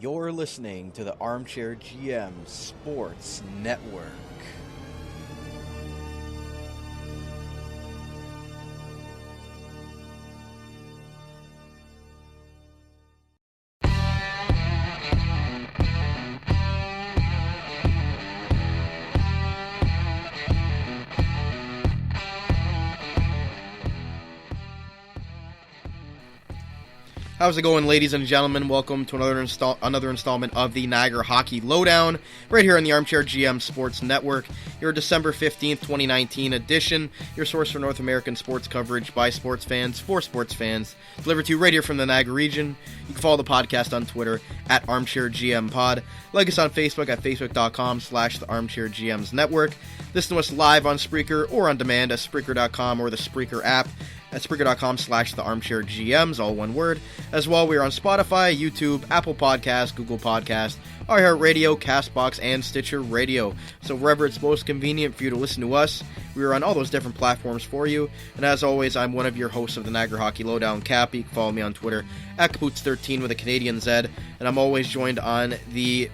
You're listening to the Armchair GM Sports Network. How's it going, ladies and gentlemen? Welcome to another installment of the Niagara Hockey Lowdown, right here on the Armchair GM Sports Network, your December 15th, 2019 edition, your source for North American sports coverage by sports fans, for sports fans, delivered to you right here from the Niagara region. You can follow the podcast on Twitter at Armchair GM Pod, like us on Facebook at facebook.com/the Armchair GMs Network, listen to us live on Spreaker or on demand at Spreaker.com or the Spreaker app, at Spreaker.com/the Armchair GMs, all one word. As well, we are on Spotify, YouTube, Apple Podcasts, Google Podcasts, iHeartRadio, CastBox, and Stitcher Radio. So wherever it's most convenient for you to listen to us, we are on all those different platforms for you. And as always, I'm one of your hosts of the Niagara Hockey Lowdown, Cappy. You can follow me on Twitter at Capoots13 with a Canadian Z. And I'm always joined on the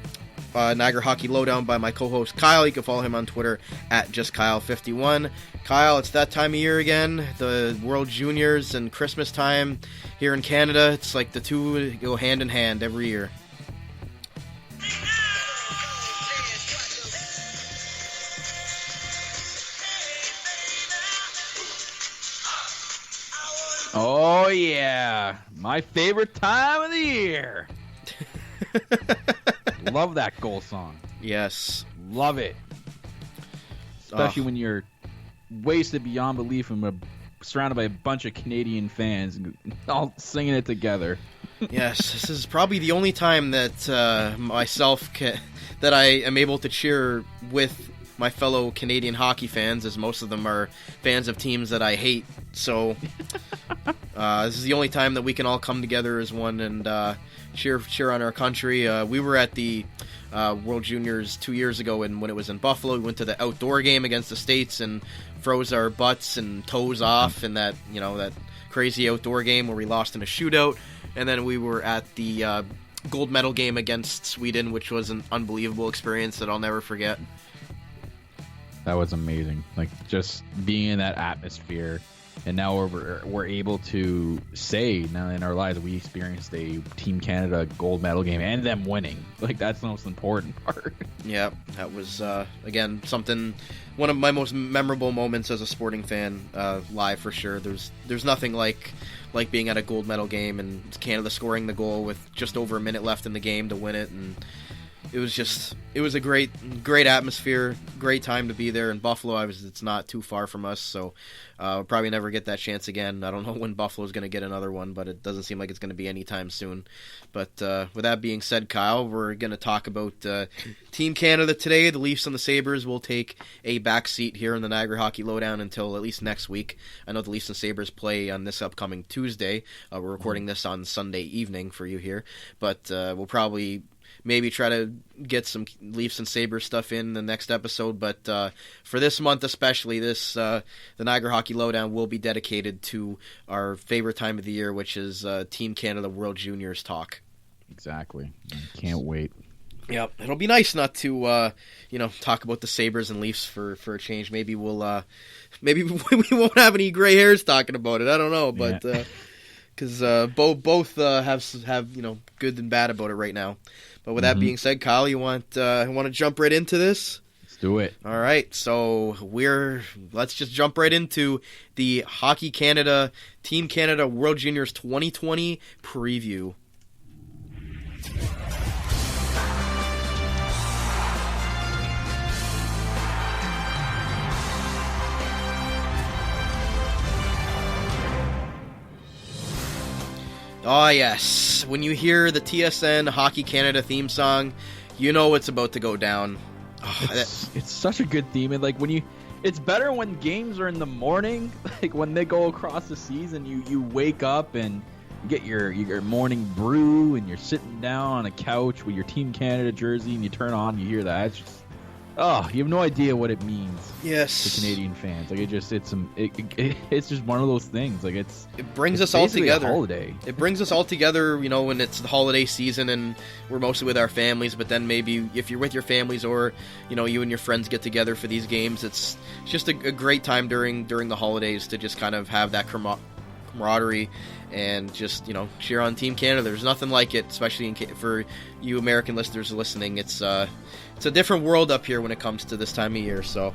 Niagara Hockey Lowdown by my co-host Kyle. You can follow him on Twitter at JustKyle51. Kyle, it's that time of year again, the World Juniors and Christmas time here in Canada. It's like the two go hand in hand every year. Oh yeah, my favorite time of the year. Love that goal song. Yes. Love it. Especially when you're wasted beyond belief and we're surrounded by a bunch of Canadian fans all singing it together. Yes, this is probably the only time that that I am able to cheer with my fellow Canadian hockey fans, as most of them are fans of teams that I hate. So this is the only time that we can all come together as one and cheer on our country. We were at the World Juniors 2 years ago, and when it was in Buffalo, we went to the outdoor game against the States and froze our butts and toes off in that crazy outdoor game where we lost in a shootout. And then we were at the gold medal game against Sweden, which was an unbelievable experience that I'll never forget. That was amazing. Like, just being in that atmosphere. And now we're able to say now in our lives we experienced a Team Canada gold medal game and them winning. Like, that's the most important part. Yeah, that was again one of my most memorable moments as a sporting fan, live for sure. There's nothing like being at a gold medal game and Canada scoring the goal with just over a minute left in the game to win it, and it was a great atmosphere, great time to be there in Buffalo. It's not too far from us, so we'll probably never get that chance again. I don't know when Buffalo's going to get another one, but it doesn't seem like it's going to be anytime soon. But with that being said, Kyle, we're going to talk about Team Canada today. The Leafs and the Sabres will take a back seat here in the Niagara Hockey Lowdown until at least next week. I know the Leafs and Sabres play on this upcoming Tuesday. We're recording this on Sunday evening for you here, but we'll probably maybe try to get some Leafs and Sabres stuff in the next episode, but for this month especially, the Niagara Hockey Lowdown will be dedicated to our favorite time of the year, which is Team Canada World Juniors talk. Exactly. Can't wait. Yep, it'll be nice not to talk about the Sabres and Leafs for a change. Maybe maybe we won't have any gray hairs talking about it. I don't know, but because both have good and bad about it right now. But with that being said, Kyle, you want to jump right into this? Let's do it. All right, so let's just jump right into the Hockey Canada Team Canada World Juniors 2020 preview. Oh, yes. When you hear the TSN Hockey Canada theme song, you know it's about to go down. Oh, it's such a good theme. And, like, it's better when games are in the morning. Like, when they go across the season, you wake up and you get your morning brew and you're sitting down on a couch with your Team Canada jersey and you turn on, you hear that. you have no idea what it means. Yes. To Canadian fans, like it's just one of those things. Like it brings us all together. A holiday. It brings us all together, when it's the holiday season and we're mostly with our families. But then maybe if you're with your families or you and your friends get together for these games, it's just a great time during the holidays to just kind of have that camaraderie and just cheer on Team Canada. There's nothing like it, especially for you American listeners listening. It's a different world up here when it comes to this time of year. So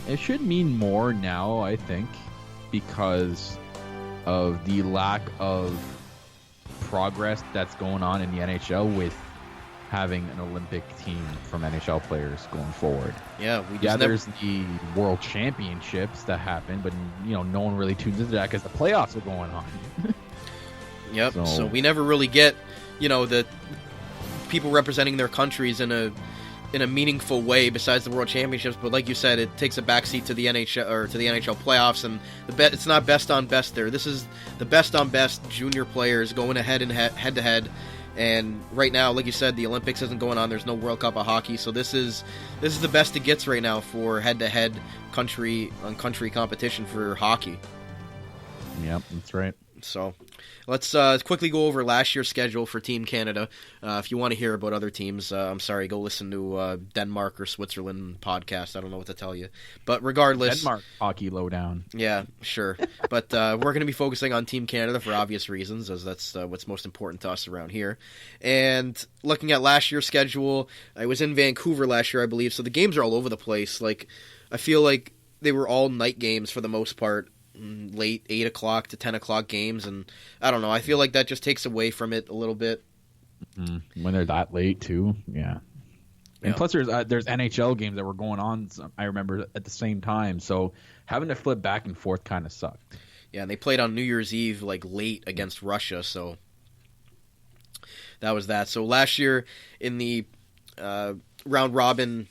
it should mean more now, I think, because of the lack of progress that's going on in the NHL with having an Olympic team from NHL players going forward. Yeah, there's the World Championships that happen, but no one really tunes into that because the playoffs are going on. Yep. So we never really get the people representing their countries in a meaningful way besides the World Championships. But like you said, it takes a backseat to the NHL or to the NHL playoffs, and it's not best on best there. This is the best on best junior players going head to head. And right now, like you said, the Olympics isn't going on. There's no World Cup of hockey, so this is the best it gets right now for head-to-head country competition for hockey. Yep, that's right. So let's quickly go over last year's schedule for Team Canada. If you want to hear about other teams, I'm sorry, go listen to Denmark or Switzerland podcast. I don't know what to tell you. But regardless... Denmark hockey lowdown. Yeah, sure. But we're going to be focusing on Team Canada for obvious reasons, as that's what's most important to us around here. And looking at last year's schedule, I was in Vancouver last year, I believe, so the games are all over the place. Like, I feel like they were all night games for the most part. Late 8 o'clock to 10 o'clock games, and I don't know, I feel like that just takes away from it a little bit. When they're that late too, yeah. And plus there's NHL games that were going on, I remember, at the same time, so having to flip back and forth kind of sucked. Yeah, and they played on New Year's Eve like late against Russia, so that was that. So last year in the round robin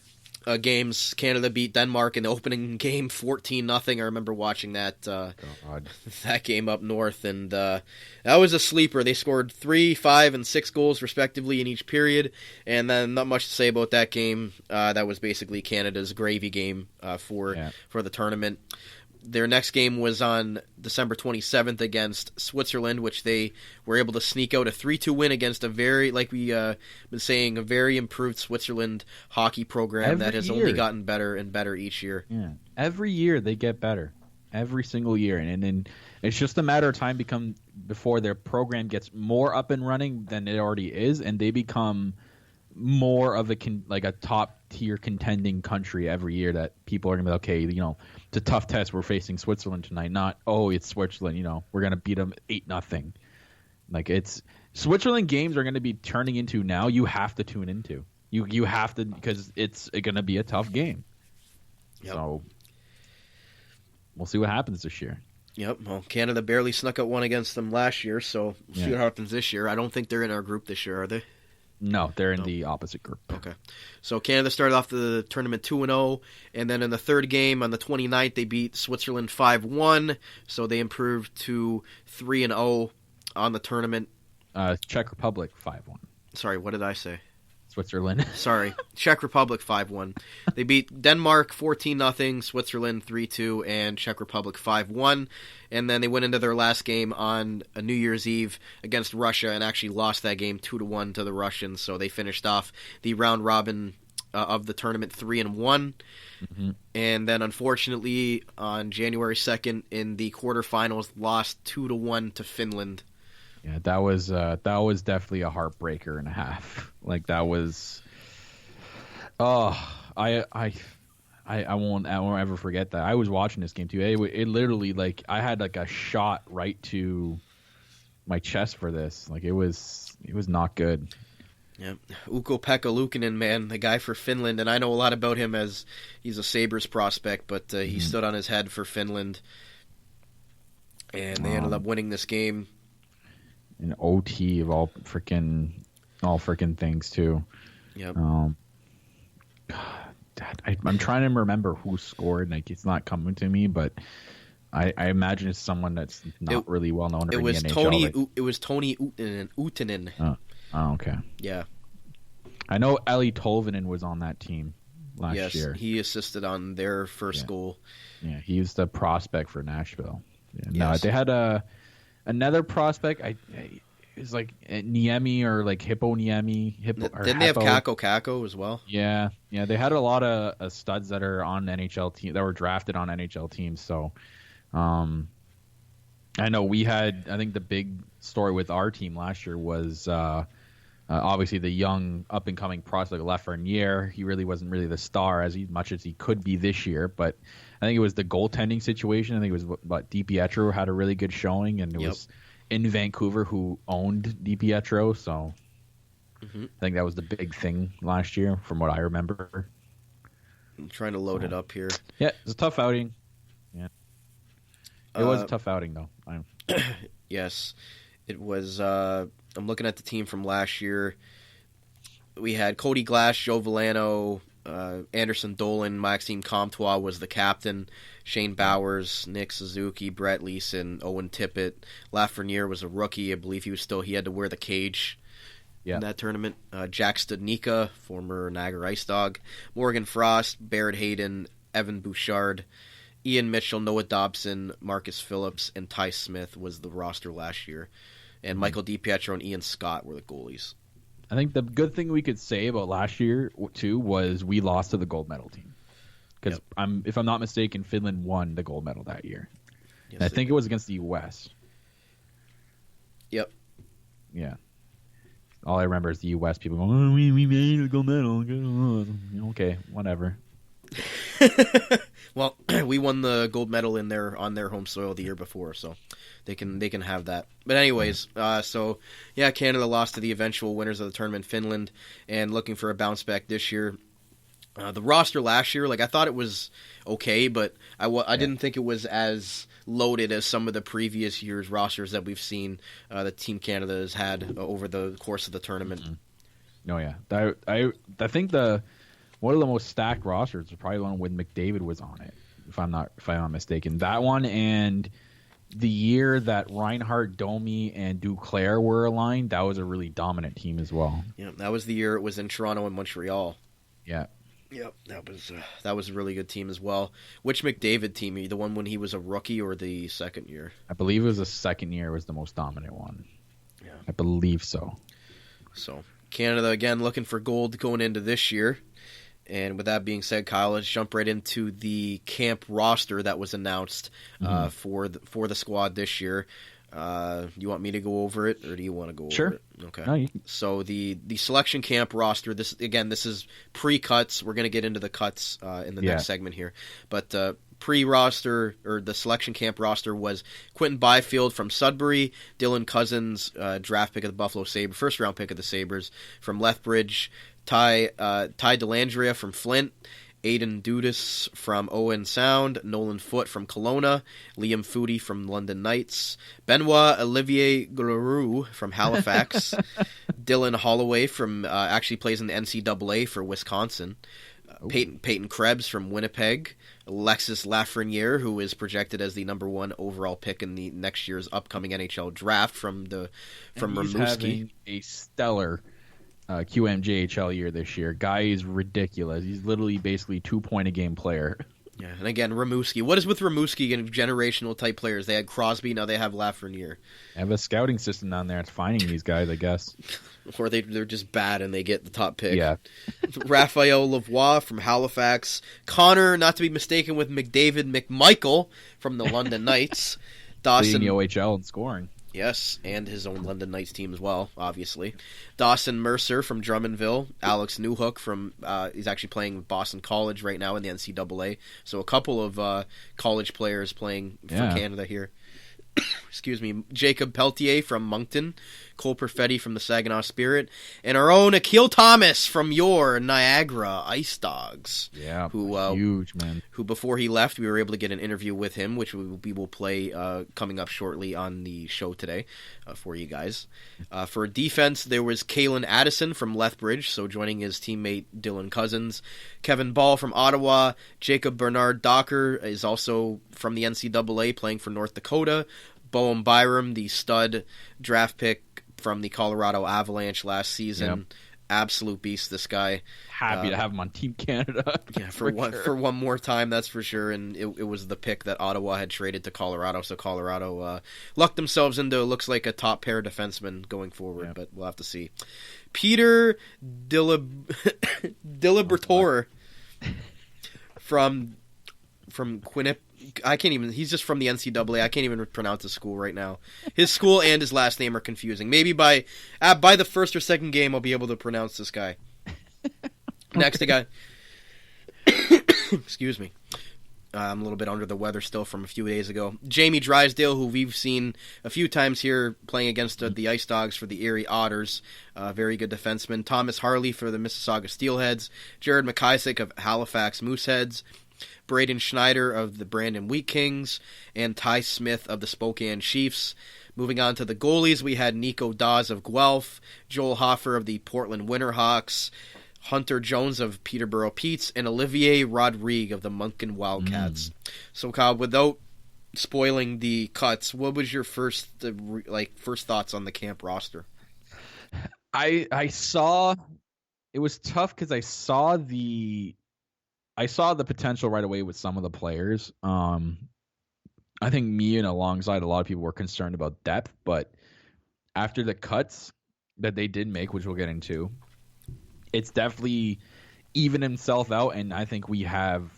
games, Canada beat Denmark in the opening game 14-0. I remember watching that that game up north, and that was a sleeper. They scored 3, 5, and 6 goals respectively in each period, and then not much to say about that game. That was basically Canada's gravy game for the tournament. Their next game was on December 27th against Switzerland, which they were able to sneak out a 3-2 win against a very, like we been saying, a very improved Switzerland hockey program that has only gotten better and better each year. Yeah, every year they get better, every single year, and then it's just a matter of time before their program gets more up and running than it already is, and they become more of a top tier contending country every year that people are gonna be okay, it's a tough test. We're facing Switzerland tonight, not it's Switzerland. We're gonna beat them 8-0. Like, it's Switzerland games are gonna be turning into now. You have to tune into. You have to, because it's gonna be a tough game. Yep. So we'll see what happens this year. Yep. Well, Canada barely snuck out one against them last year, so we'll see what happens this year. I don't think they're in our group this year, are they? No, they're in the opposite group. Okay. So Canada started off the tournament 2-0, and then in the third game on the 29th, they beat Switzerland 5-1, so they improved to 3-0 on the tournament. Czech Republic 5-1. Sorry, what did I say? Switzerland. Sorry. Czech Republic 5-1. They beat Denmark 14-0, Switzerland 3-2, and Czech Republic 5-1. And then they went into their last game on a New Year's Eve against Russia and actually lost that game 2-1 to the Russians. So they finished off the round robin of the tournament 3-1. Mm-hmm. And then unfortunately on January 2nd in the quarterfinals lost 2-1 to Finland. Yeah, that was definitely a heartbreaker and a half. Like, that was, I won't ever forget that. I was watching this game too. It literally, like, I had like a shot right to my chest for this. Like, it was not good. Yeah, Ukko-Pekka Luukkonen, man, the guy for Finland, and I know a lot about him as he's a Sabres prospect, but he stood on his head for Finland, and they ended up winning this game. An OT of all freaking things too. Yep. I'm trying to remember who scored. Like, it's not coming to me, but I imagine it's someone that's not really well known. It was NHL. It was Toni Uutinen. Oh, okay. Yeah. I know Eli Tolvanen was on that team, last year. He assisted on their first goal. Yeah, he was the prospect for Nashville. Yeah, no, Yes. they had another prospect. It was like Niemi or like Hippo Niemi. Didn't they have Kako as well? Yeah. They had a lot of studs that are on NHL team that were drafted on NHL teams. So, I know we had. I think the big story with our team last year was obviously the young up and coming prospect Lafreniere. He really wasn't really the star as much as he could be this year, but I think it was the goaltending situation. I think it was what DiPietro had a really good showing, and it was in Vancouver who owned DiPietro. So I think that was the big thing last year, from what I remember. I'm trying to load it up here. Yeah, it was a tough outing. Yeah, it was a tough outing though. Yes, it was. I'm looking at the team from last year. We had Cody Glass, Joe Villano, Anderson Dolan, Maxime Comtois was the captain, Shane Bowers, Nick Suzuki, Brett Leeson, Owen Tippett. Lafreniere was a rookie. I believe he had to wear the cage in that tournament. Jack Studnicka, former Niagara Ice Dog, Morgan Frost, Barrett Hayden, Evan Bouchard, Ian Mitchell, Noah Dobson, Marcus Phillips, and Ty Smith was the roster last year. And Michael DiPietro and Ian Scott were the goalies. I think the good thing we could say about last year, too, was we lost to the gold medal team. Because, if I'm not mistaken, Finland won the gold medal that year. Yes, I think it was against the U.S. Yep. Yeah. All I remember is the U.S. people going, oh, we made a gold medal. Okay, whatever. Well, we won the gold medal on their home soil the year before, so they can have that. But anyways, Canada lost to the eventual winners of the tournament, Finland, and looking for a bounce back this year. The roster last year, I thought it was okay, but I didn't think it was as loaded as some of the previous years' rosters that we've seen that Team Canada has had over the course of the tournament. Mm-hmm. Oh yeah, I think one of the most stacked rosters was probably the one when McDavid was on it, if I'm not mistaken. That one, and the year that Reinhart, Domi, and Duclair were aligned, that was a really dominant team as well. Yeah, that was the year it was in Toronto and Montreal. Yeah. Yep, that was a really good team as well. Which McDavid team? The one when he was a rookie or the second year? I believe it was the second year was the most dominant one. Yeah. I believe so. So, Canada, again, looking for gold going into this year. And with that being said, Kyle, let's jump right into the camp roster that was announced for the squad this year. You want me to go over it, or do you want to go over it? Okay. No, So the selection camp roster. This is pre-cuts. We're going to get into the cuts in the next segment here, but pre-roster or the selection camp roster was Quentin Byfield from Sudbury, Dylan Cousins, draft pick of the Buffalo Sabres, first round pick of the Sabres from Lethbridge. Ty Dellandrea from Flint, Aidan Dudas from Owen Sound, Nolan Foote from Kelowna, Liam Foudy from London Knights, Benoit Olivier Gleroux from Halifax, Dylan Holloway from actually plays in the NCAA for Wisconsin, Peyton Krebs from Winnipeg, Alexis Lafreniere, who is projected as the number 1 overall pick in the next year's upcoming NHL draft from Rimouski. A stellar QMJHL year this year. Guy is ridiculous. He's literally basically 2-point-a-game player. Yeah, and again, Rimouski. What is with Rimouski and generational type players? They had Crosby, now they have Lafreniere. They have a scouting system down there. It's finding these guys, I guess. Or they're just bad and they get the top pick. Yeah. Raphael Lavoie from Halifax. Connor, not to be mistaken with McDavid McMichael from the London Knights. Dawson, leading the OHL in scoring. Yes, and his own London Knights team as well, obviously. Dawson Mercer from Drummondville. Alex Newhook from he's actually playing with Boston College right now in the NCAA. So a couple of college players playing for Canada here. Excuse me. Jacob Peltier from Moncton. Cole Perfetti from the Saginaw Spirit. And our own Akil Thomas from your Niagara Ice Dogs. Yeah, who huge, man. Who, before he left, we were able to get an interview with him, which we will play coming up shortly on the show today for you guys. For defense, there was Kalen Addison from Lethbridge, so joining his teammate Dylan Cousins. Kevin Ball from Ottawa. Jacob Bernard Docker is also from the NCAA, playing for North Dakota. Boehm Byram, the stud draft pick from the Colorado Avalanche last season. absolute beast, this guy. Happy to have him on Team Canada. Yeah, for one more time, that's for sure. And it was the pick that Ottawa had traded to Colorado, so Colorado lucked themselves into looks like a top pair defenseman going forward, but we'll have to see. Peter Dilibertor from Quinnipiac. I can't even. He's just from the NCAA. I can't even pronounce his school right now. His school and his last name are confusing. Maybe by the first or second game, I'll be able to pronounce this guy. Next, guy. Excuse me. I'm a little bit under the weather still from a few days ago. Jamie Drysdale, who we've seen a few times here playing against the Ice Dogs for the Erie Otters. Very good defenseman. Thomas Harley for the Mississauga Steelheads. Jared McIsaac of Halifax Mooseheads. Braden Schneider of the Brandon Wheat Kings. And Ty Smith of the Spokane Chiefs. Moving on to the goalies, we had Nico Dawes of Guelph. Joel Hoffer of the Portland Winterhawks. Hunter Jones of Peterborough Petes, and Olivier Rodrigue of the Moncton Wildcats. So, Kyle, without spoiling the cuts, what was your first thoughts on the camp roster? I saw it was tough because I saw the potential right away with some of the players. I think me and alongside a lot of people were concerned about depth, but after the cuts that they did make, which we'll get into, it's definitely evened himself out, and I think we have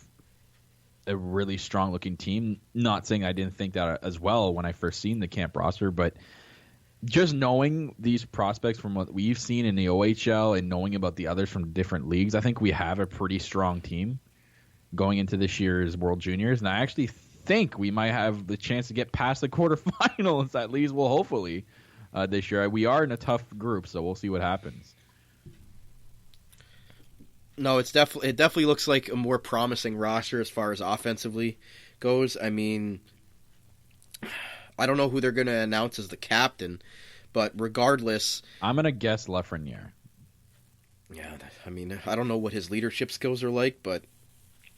a really strong-looking team. Not saying I didn't think that as well when I first seen the camp roster, but just knowing these prospects from what we've seen in the OHL and knowing about the others from different leagues, I think we have a pretty strong team going into this year's World Juniors, and I actually think we might have the chance to get past the quarterfinals, at least, well, hopefully, this year. We are in a tough group, so we'll see what happens. No, it definitely looks like a more promising roster as far as offensively goes. I mean, I don't know who they're going to announce as the captain, but regardless, I'm going to guess Lafreniere. Yeah, I mean, I don't know what his leadership skills are like, but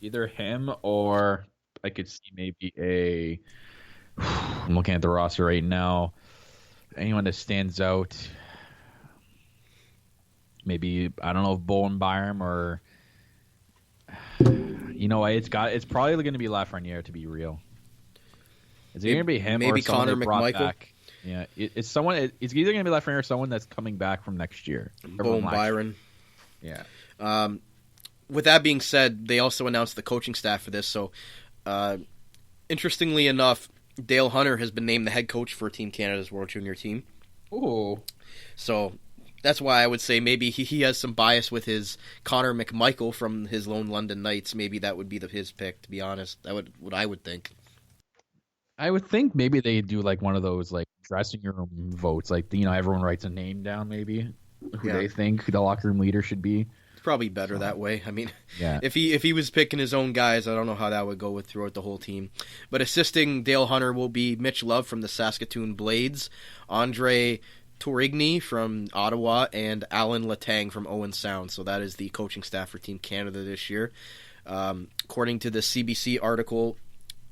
either him or I could see maybe I'm looking at the roster right now. Anyone that stands out. Maybe, I don't know if Bowen Byram or it's probably going to be Lafreniere, to be real. Is it going to be him maybe or someone Connor they brought McMichael? Back? Yeah, it's someone. It's either going to be Lafreniere or someone that's coming back from next year. Bowen Byron. Yeah. With that being said, they also announced the coaching staff for this. So, interestingly enough, Dale Hunter has been named the head coach for Team Canada's World Junior team. Ooh. So that's why I would say maybe he has some bias with his Connor McMichael from his Lone London Knights. Maybe that would be his pick, to be honest. What I would think. I would think maybe they do like one of those like dressing room votes. Like, everyone writes a name down maybe who they think the locker room leader should be. It's probably better that way. I mean, yeah. if he was picking his own guys, I don't know how that would go throughout the whole team. But assisting Dale Hunter will be Mitch Love from the Saskatoon Blades, Andre Tourigny from Ottawa, and Alan Letang from Owen Sound. So that is the coaching staff for Team Canada this year. According to the CBC article,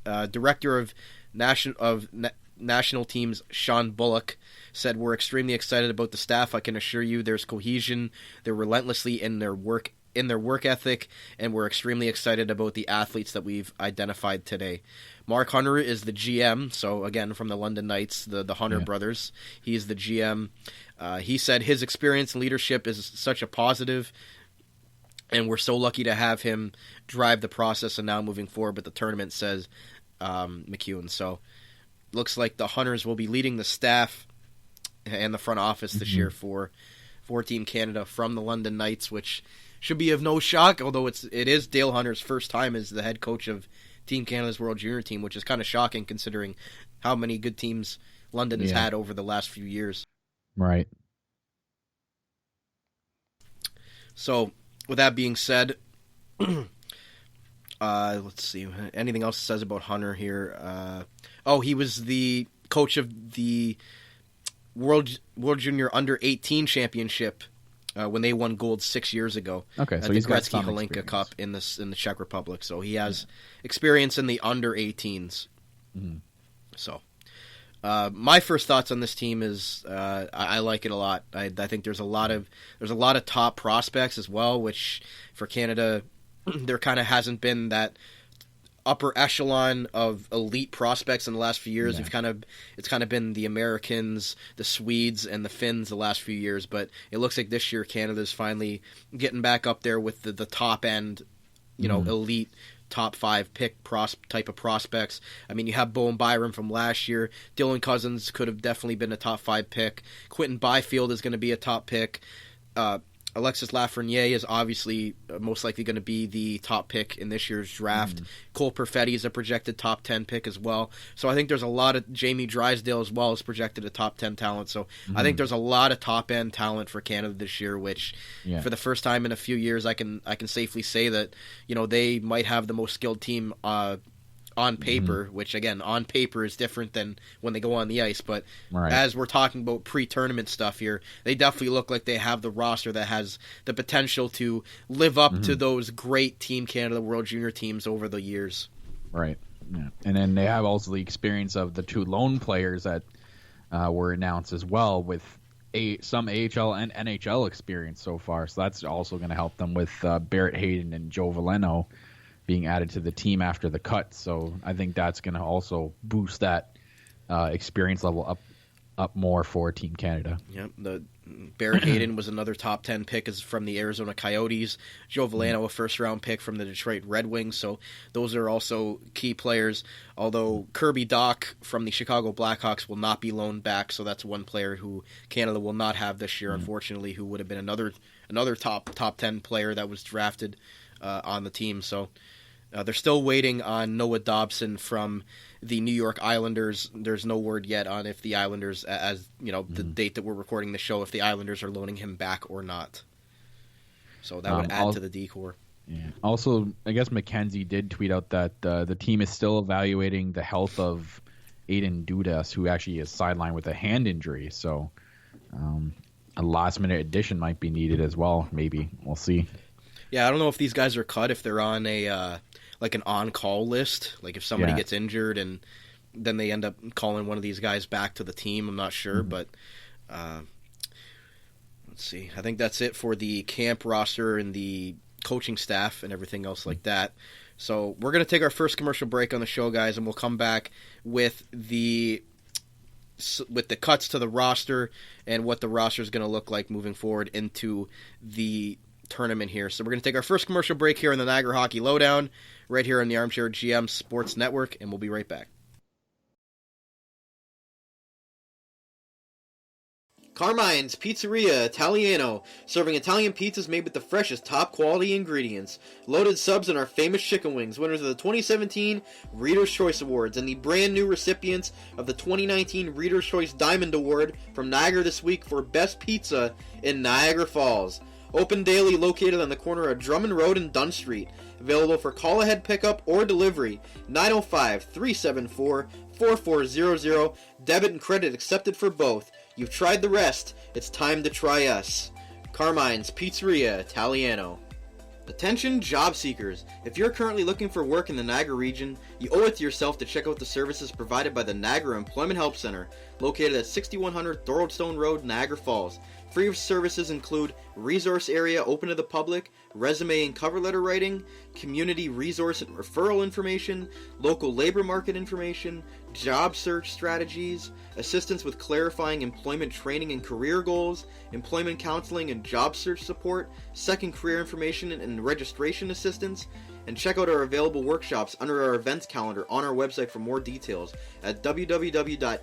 Director of National Teams Sean Bullock said, "We're extremely excited about the staff. I can assure you there's cohesion. They're relentlessly in their work ethic, and we're extremely excited about the athletes that we've identified today." Mark Hunter is the GM, so again, from the London Knights, the Hunter brothers. He's the GM. He said his experience and leadership is such a positive, and we're so lucky to have him drive the process and now moving forward. But the tournament, says McEwen. So looks like the Hunters will be leading the staff and the front office this year for Team Canada from the London Knights, which should be of no shock, although it is Dale Hunter's first time as the head coach of Team Canada's World Junior team, which is kind of shocking considering how many good teams London has had over the last few years. Right. So, with that being said, let's see. Anything else it says about Hunter here? He was the coach of the World Junior Under-18 Championship when they won gold 6 years ago. Okay, at so the he's got Gretzky some Holinka experience. Cup in the Czech Republic. So he has experience in the under-18s. Mm-hmm. So, My first thoughts on this team is I like it a lot. I think there's a lot of top prospects as well, which for Canada there kind of hasn't been that upper echelon of elite prospects in the last few years. Yeah. It's kind of been the Americans, the Swedes, and the Finns the last few years, but it looks like this year Canada's finally getting back up there with the top end, elite top 5 pick type of prospects. I mean, you have Bowen Byram from last year. Dylan Cousins could have definitely been a top 5 pick. Quentin Byfield is going to be a top pick. Alexis Lafreniere is obviously most likely going to be the top pick in this year's draft. Cole Perfetti is a projected top 10 pick as well. So I think there's a lot of Jamie Drysdale as well as projected a top 10 talent. So I think there's a lot of top end talent for Canada this year, which for the first time in a few years, I can safely say that they might have the most skilled team on paper, which again, on paper is different than when they go on the ice. But as we're talking about pre-tournament stuff here, they definitely look like they have the roster that has the potential to live up to those great Team Canada World Junior teams over the years. Right. Yeah. And then they have also the experience of the 2 lone players that were announced as well, with some AHL and NHL experience so far. So that's also going to help them with Barrett Hayden and Joe Veleno being added to the team after the cut. So I think that's going to also boost that experience level up more for Team Canada. Yep. The Barrett Hayden was another top 10 pick is from the Arizona Coyotes. Joe Veleno, a first-round pick from the Detroit Red Wings. So those are also key players. Although Kirby Dach from the Chicago Blackhawks will not be loaned back, so that's one player who Canada will not have this year, unfortunately, who would have been another top 10 player that was drafted on the team. So they're still waiting on Noah Dobson from the New York Islanders. There's no word yet on if the Islanders, as the date that we're recording the show, if the Islanders are loaning him back or not. So that would add to the decor. Yeah. Also, I guess McKenzie did tweet out that the team is still evaluating the health of Aiden Dudas, who actually is sidelined with a hand injury. So a last-minute addition might be needed as well. Maybe we'll see. Yeah, I don't know if these guys are cut, if they're on a like an on-call list, like if somebody gets injured and then they end up calling one of these guys back to the team. I'm not sure, but let's see. I think that's it for the camp roster and the coaching staff and everything else like that. So we're going to take our first commercial break on the show, guys, and we'll come back with the cuts to the roster and what the roster is going to look like moving forward into the tournament here. So we're going to take our first commercial break here in the Niagara Hockey Lowdown, right here on the Armchair GM Sports Network, and we'll be right back. Carmine's Pizzeria Italiano, serving Italian pizzas made with the freshest top quality ingredients. Loaded subs and our famous chicken wings, winners of the 2017 Reader's Choice Awards and the brand new recipients of the 2019 Reader's Choice Diamond Award from Niagara this week for Best Pizza in Niagara Falls. Open daily, located on the corner of Drummond Road and Dunn Street. Available for call-ahead pickup or delivery. 905-374-4400. Debit and credit accepted for both. You've tried the rest. It's time to try us. Carmine's Pizzeria Italiano. Attention job seekers. If you're currently looking for work in the Niagara region, you owe it to yourself to check out the services provided by the Niagara Employment Help Center, located at 6100 Thoroldstone Road, Niagara Falls. Free services include resource area open to the public, resume and cover letter writing, community resource and referral information, local labor market information, job search strategies, assistance with clarifying employment training and career goals, employment counseling and job search support, second career information and registration assistance, and check out our available workshops under our events calendar on our website for more details at www.ehc.on.ca.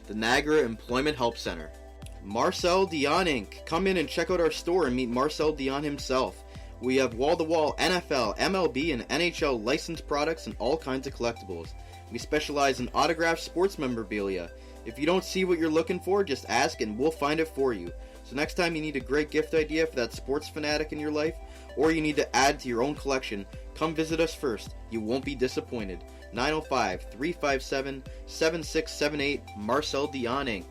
The Niagara Employment Help Center. Marcel Dion Inc. Come in and check out our store and meet Marcel Dion himself. We have wall-to-wall NFL, MLB, and NHL licensed products and all kinds of collectibles. We specialize in autographed sports memorabilia. If you don't see what you're looking for, just ask and we'll find it for you. So next time you need a great gift idea for that sports fanatic in your life, or you need to add to your own collection, come visit us first. You won't be disappointed. 905-357-7678, Marcel Dion Inc.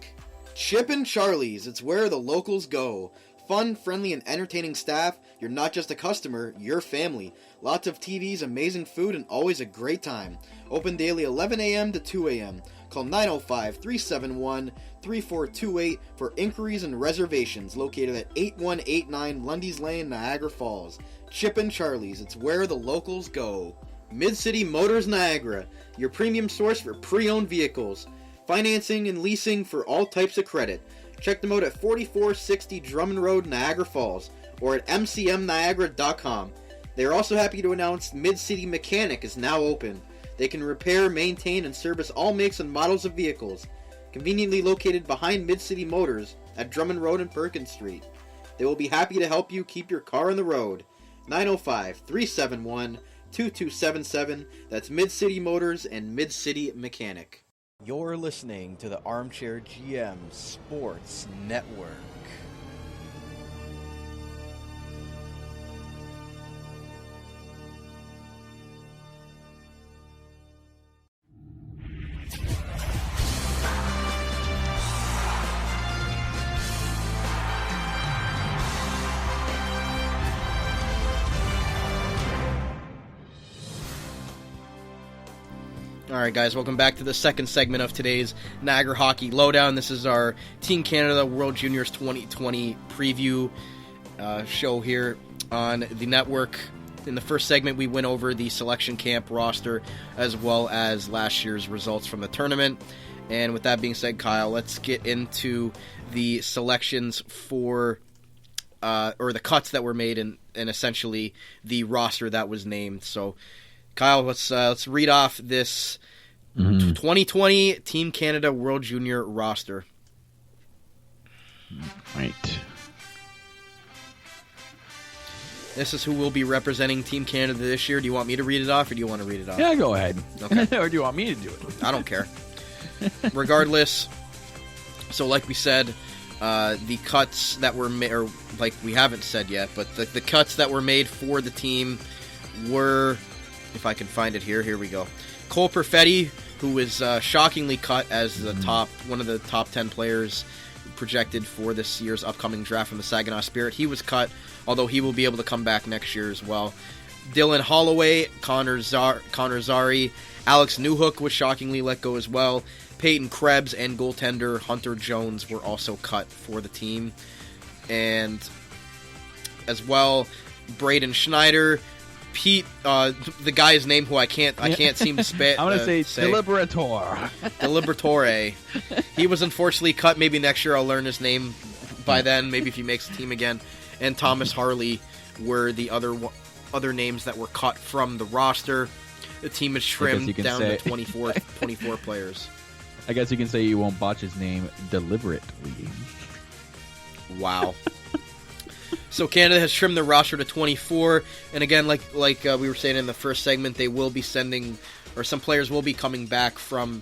Chip and Charlie's, it's where the locals go. fun, friendly, and entertaining staff, you're not just a customer, you're family. Lots of TVs, amazing food, and always a great time. Open daily 11 a.m. to 2 a.m. Call 905-371-3428 for inquiries and reservations, located at 8189 Lundy's Lane, Niagara Falls. Chippin' Charlie's, it's where the locals go. Mid-City Motors Niagara, your premium source for pre-owned vehicles. Financing and leasing for all types of credit. Check them out at 4460 Drummond Road, Niagara Falls, or at mcmniagara.com. They are also happy to announce Mid-City Mechanic is now open. They can repair, maintain, and service all makes and models of vehicles. Conveniently located behind Mid-City Motors at Drummond Road and Perkins Street. They will be happy to help you keep your car on the road. 905-371-2277. That's Mid-City Motors and Mid-City Mechanic. You're listening to the Armchair GM Sports Network. Alright guys, welcome back to the second segment of today's Niagara Hockey Lowdown. This is our Team Canada World Juniors 2020 preview show here on the network. In the first segment, we went over the selection camp roster as well as last year's results from the tournament. And with that being said, Kyle, let's get into the selections for, or the cuts that were made and essentially the roster that was named. So, Kyle, let's read off this 2020 Team Canada World Junior roster. Right. This is who will be representing Team Canada this year. Do you want me to read it off, or do you want to read it off? Yeah, go ahead. Okay. Or do you want me to do it? I don't care. Regardless, so like we said, the cuts that were made, or like we haven't said yet, but the cuts that were made for the team were... If I can find it here we go. Cole Perfetti, who was shockingly cut as the one of the top 10 players projected for this year's upcoming draft from the Saginaw Spirit. He was cut, although he will be able to come back next year as well. Dylan Holloway, Connor Zary, Alex Newhook was shockingly let go as well. Peyton Krebs and goaltender Hunter Jones were also cut for the team. And as well, Braden Schneider, Pete, the guy's name who I can't seem to spit. I'm gonna say Deliberator. Deliberatore. He was unfortunately cut. Maybe next year I'll learn his name by then. Maybe if he makes the team again. And Thomas Harley were the other names that were cut from the roster. The team is trimmed down to 24 players. I guess you can say you won't botch his name deliberately. Wow. So Canada has trimmed the roster to 24, and again, like we were saying in the first segment, they will be sending, or some players will be coming back from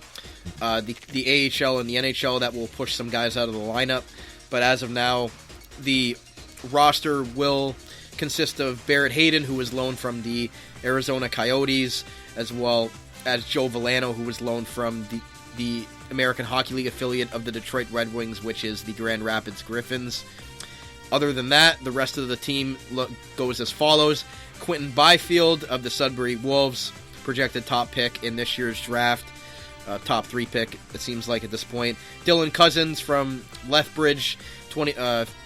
the AHL and the NHL that will push some guys out of the lineup. But as of now, the roster will consist of Barrett Hayden, who was loaned from the Arizona Coyotes, as well as Joe Villano, who was loaned from the American Hockey League affiliate of the Detroit Red Wings, which is the Grand Rapids Griffins. Other than that, the rest of the team goes as follows. Quentin Byfield of the Sudbury Wolves, projected top pick in this year's draft. Top 3 pick, it seems like at this point. Dylan Cousins from Lethbridge,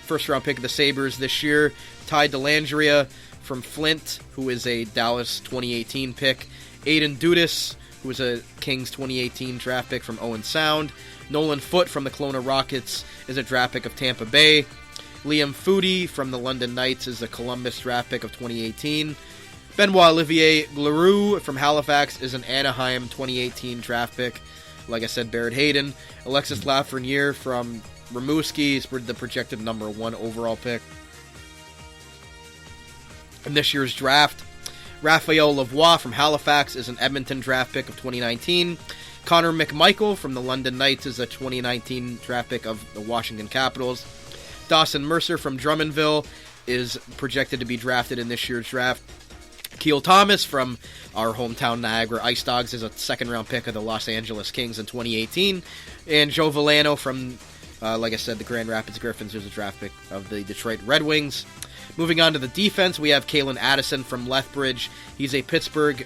first-round pick of the Sabres this year. Ty Dellandrea from Flint, who is a Dallas 2018 pick. Aiden Dudas, who is a Kings 2018 draft pick from Owen Sound. Nolan Foote from the Kelowna Rockets is a draft pick of Tampa Bay. Liam Foodie from the London Knights is a Columbus draft pick of 2018. Benoit Olivier Leroux from Halifax is an Anaheim 2018 draft pick. Like I said, Barrett Hayden. Alexis Lafreniere from Rimouski is the projected number 1 overall pick. In this year's draft, Raphael Lavoie from Halifax is an Edmonton draft pick of 2019. Connor McMichael from the London Knights is a 2019 draft pick of the Washington Capitals. Dawson Mercer from Drummondville is projected to be drafted in this year's draft. Akil Thomas from our hometown Niagara Ice Dogs is a second-round pick of the Los Angeles Kings in 2018. And Joe Villano from Like I said, the Grand Rapids Griffins is a draft pick of the Detroit Red Wings. Moving on to the defense, we have Kalen Addison from Lethbridge. He's a Pittsburgh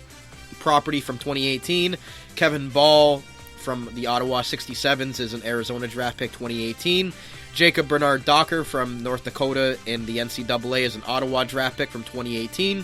property from 2018. Kevin Ball from the Ottawa 67s is an Arizona draft pick 2018. Jacob Bernard Docker from North Dakota in the NCAA is an Ottawa draft pick from 2018.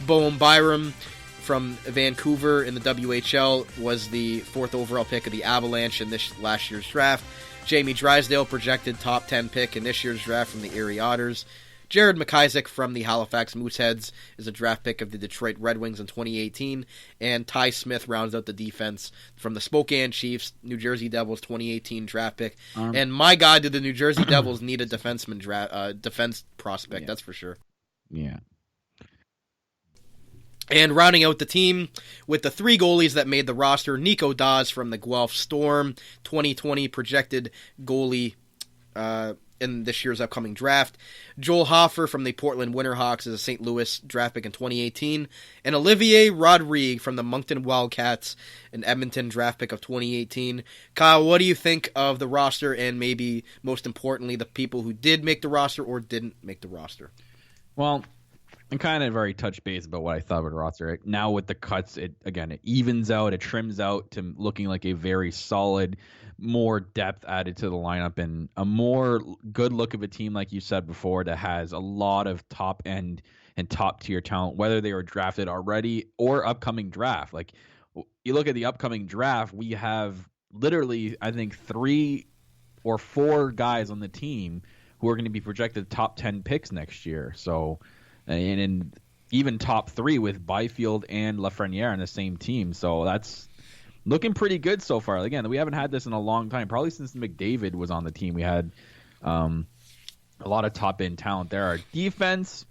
Boehm Byram from Vancouver in the WHL was the 4th overall pick of the Avalanche in this last year's draft. Jamie Drysdale, projected top 10 pick in this year's draft from the Erie Otters. Jared McIsaac from the Halifax Mooseheads is a draft pick of the Detroit Red Wings in 2018. And Ty Smith rounds out the defense from the Spokane Chiefs, New Jersey Devils 2018 draft pick. And my God, did the New Jersey Devils need a defense prospect, yeah. That's for sure. Yeah. And rounding out the team with the 3 goalies that made the roster, Nico Dawes from the Guelph Storm, 2020 projected goalie in this year's upcoming draft. Joel Hofer from the Portland Winterhawks is a St. Louis draft pick in 2018. And Olivier Rodrigue from the Moncton Wildcats, an Edmonton draft pick of 2018. Kyle, what do you think of the roster and maybe most importantly the people who did make the roster or didn't make the roster? Well, I'm kind of already touched base about what I thought of the roster. Now with the cuts, it evens out, it trims out to looking like a very solid, more depth added to the lineup and a more good look of a team, like you said before, that has a lot of top end and top tier talent, whether they were drafted already or upcoming draft. Like you look at the upcoming draft, we have literally, I think, 3 or 4 guys on the team who are going to be projected top 10 picks next year. So, and even top 3 with Byfield and Lafreniere on the same team. So that's looking pretty good so far. Again, we haven't had this in a long time. Probably since McDavid was on the team, we had a lot of top-end talent there. Our defense,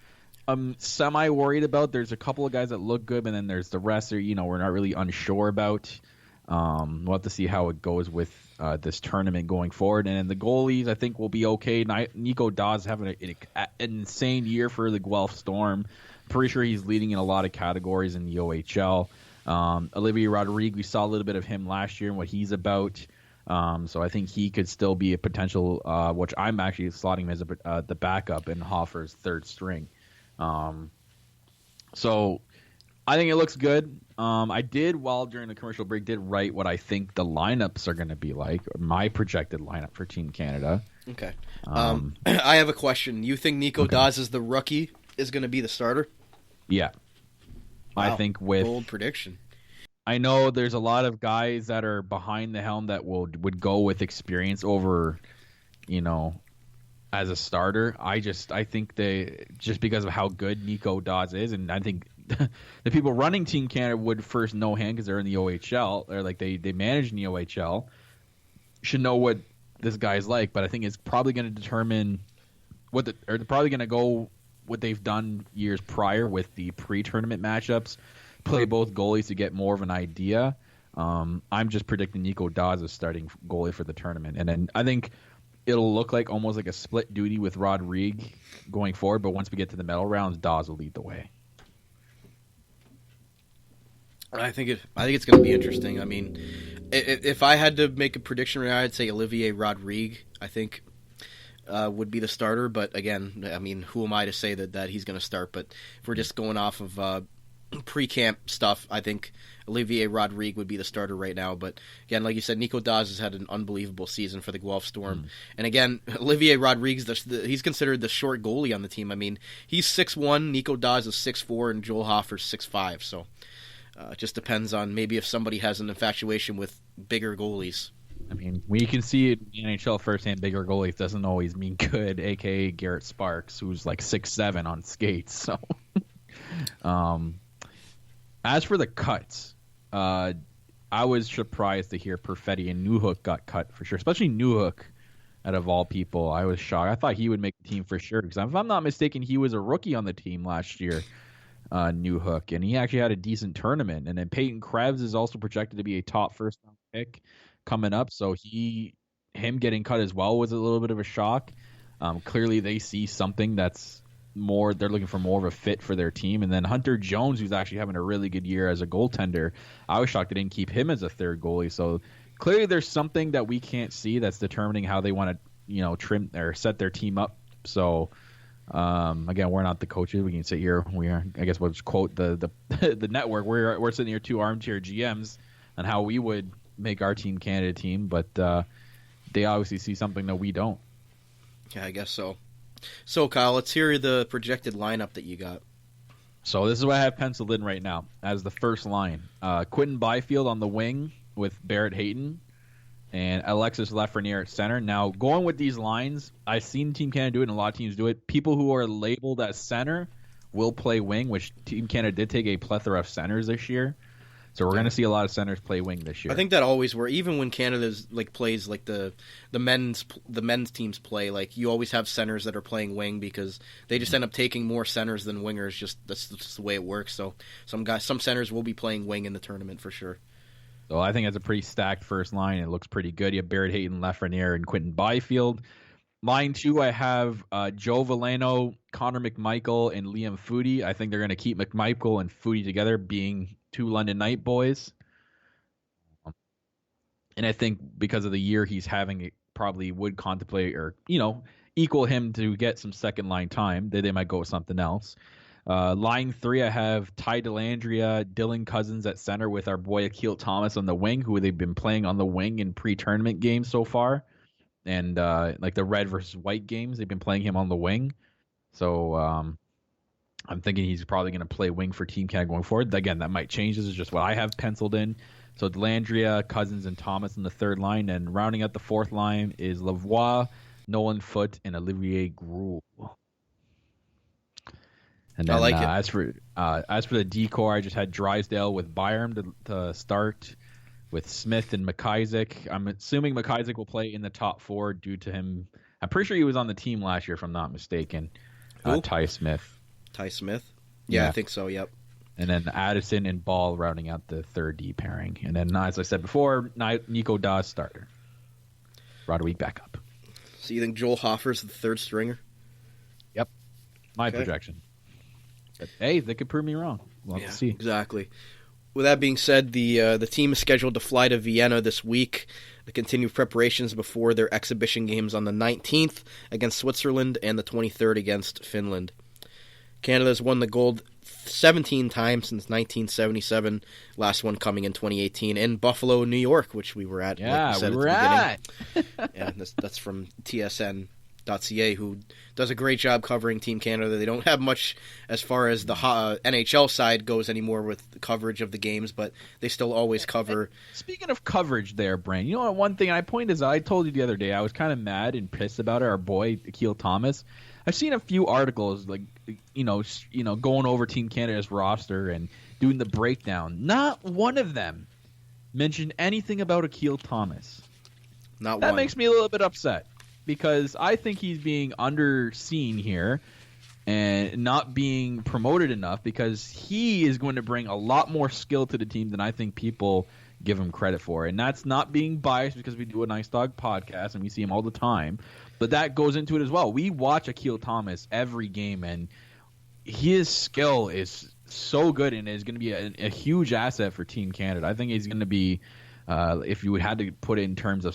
I'm semi-worried about. There's a couple of guys that look good, and then there's the rest that, we're not really unsure about. We'll have to see how it goes with this tournament going forward. And then the goalies, I think, will be okay. Nico Dawes having an insane year for the Guelph Storm. Pretty sure he's leading in a lot of categories in the OHL. Olivier Rodrigue, we saw a little bit of him last year and what he's about. So I think he could still be a potential, which I'm actually slotting him as the backup in Hofer's third string. So I think it looks good. I did, while during the commercial break, write what I think the lineups are going to be like, my projected lineup for Team Canada. Okay. I have a question. You think Nico Dawes is the rookie is going to be the starter? Yeah. Wow. I think with bold prediction. I know there's a lot of guys that are behind the helm that would go with experience over, as a starter. I think they just because of how good Nico Dawes is, and I think the people running Team Canada would first know him because they're in the OHL. They're like they manage in the OHL, should know what this guy's like. But I think it's probably going to determine they're probably going to go what they've done years prior with the pre-tournament matchups, play both goalies to get more of an idea. I'm just predicting Nico Dawes as starting goalie for the tournament. And then I think it'll look like almost like a split duty with Rodrigue going forward, but once we get to the medal rounds, Dawes will lead the way. I think it's going to be interesting. I mean, if I had to make a prediction right now, I'd say Olivier Rodrigue, I think, would be the starter. But again, I mean, who am I to say that he's going to start? But if we're just going off of pre-camp stuff, I think Olivier Rodrigue would be the starter right now. But again, like you said, Nico Dawes has had an unbelievable season for the Guelph Storm. And again, Olivier Rodrigue's he's considered the short goalie on the team. I mean, he's 6'1", Nico Dawes is 6'4", and Joel Hofer's 6'5". So it just depends on maybe if somebody has an infatuation with bigger goalies. I mean, we can see it in the NHL firsthand. Bigger goalies doesn't always mean good, a.k.a. Garrett Sparks, who's like 6'7" on skates. So, as for the cuts, I was surprised to hear Perfetti and Newhook got cut for sure, especially Newhook, out of all people. I was shocked. I thought he would make the team for sure, because if I'm not mistaken, he was a rookie on the team last year, Newhook, and he actually had a decent tournament. And then Peyton Krebs is also projected to be a top first-round pick coming up, so him getting cut as well was a little bit of a shock. Clearly they see something that's more, they're looking for more of a fit for their team. And then Hunter Jones, who's actually having a really good year as a goaltender, I was shocked they didn't keep him as a third goalie. So clearly there's something that we can't see that's determining how they want to trim or set their team up. So again, we're not the coaches. We can sit here. I guess we'll just quote the the network. We're sitting here, two armchair GMs, on how we would make our Team Canada team, but they obviously see something that we don't. Yeah, I guess so. So, Kyle, let's hear the projected lineup that you got. So this is what I have penciled in right now as the first line. Quinton Byfield on the wing with Barrett Hayton and Alexis Lafreniere at center. Now, going with these lines, I've seen Team Canada do it and a lot of teams do it. People who are labeled as center will play wing, which Team Canada did take a plethora of centers this year. So we're going to see a lot of centers play wing this year. I think that always were, even when Canada's plays the men's teams play, you always have centers that are playing wing because they just end up taking more centers than wingers. That's just the way it works. So some centers will be playing wing in the tournament for sure. So I think it's a pretty stacked first line. It looks pretty good. You have Barrett Hayton, Lafreniere, and Quinton Byfield. Line 2, I have Joe Veleno, Connor McMichael, and Liam Foodie. I think they're going to keep McMichael and Foodie together, being two London Knight boys. And I think because of the year he's having, it probably would contemplate or, equal him to get some second line time. They might go with something else. Line 3, I have Ty Dellandrea, Dylan Cousins at center with our boy Akhil Thomas on the wing, who they've been playing on the wing in pre-tournament games so far. And the red versus white games, they've been playing him on the wing. So I'm thinking he's probably going to play wing for Team Canada going forward. Again, that might change. This is just what I have penciled in. So Dellandrea, Cousins, and Thomas in the third line. And rounding out the fourth line is Lavoie, Nolan Foote, and Olivier Groulx. And then, I like it. As for the decor, I just had Drysdale with Byram to start, with Smith and McIsaac. I'm assuming McIsaac will play in the top 4 due to him. I'm pretty sure he was on the team last year, if I'm not mistaken. Ty Smith. Ty Smith? Yeah, I think so, yep. And then Addison and Ball rounding out the third D pairing. And then, as I said before, Nico Dawes starter. Roderick back up. So you think Joel Hoffer's the third stringer? Yep. My projection. But, hey, they could prove me wrong. We'll have to see. Exactly. With that being said, the team is scheduled to fly to Vienna this week to continue preparations before their exhibition games on the 19th against Switzerland and the 23rd against Finland. Canada has won the gold 17 times since 1977, last one coming in 2018 in Buffalo, New York, which we were at. Yeah, we were at. Yeah, that's from TSN.ca, who does a great job covering Team Canada. They don't have much as far as the NHL side goes anymore with the coverage of the games, but they still always cover. Speaking of coverage there, Brain, you know what, one thing I told you the other day, I was kind of mad and pissed about it, our boy Akhil Thomas. I've seen a few articles going over Team Canada's roster and doing the breakdown. Not one of them mentioned anything about Akhil Thomas. Not one. That makes me a little bit upset because I think he's being underseen here and not being promoted enough because he is going to bring a lot more skill to the team than I think people give him credit for. And that's not being biased because we do a Nice Dog podcast and we see him all the time. But that goes into it as well. We watch Akhil Thomas every game, and his skill is so good and is going to be a huge asset for Team Canada. I think he's going to be, if you had to put it in terms of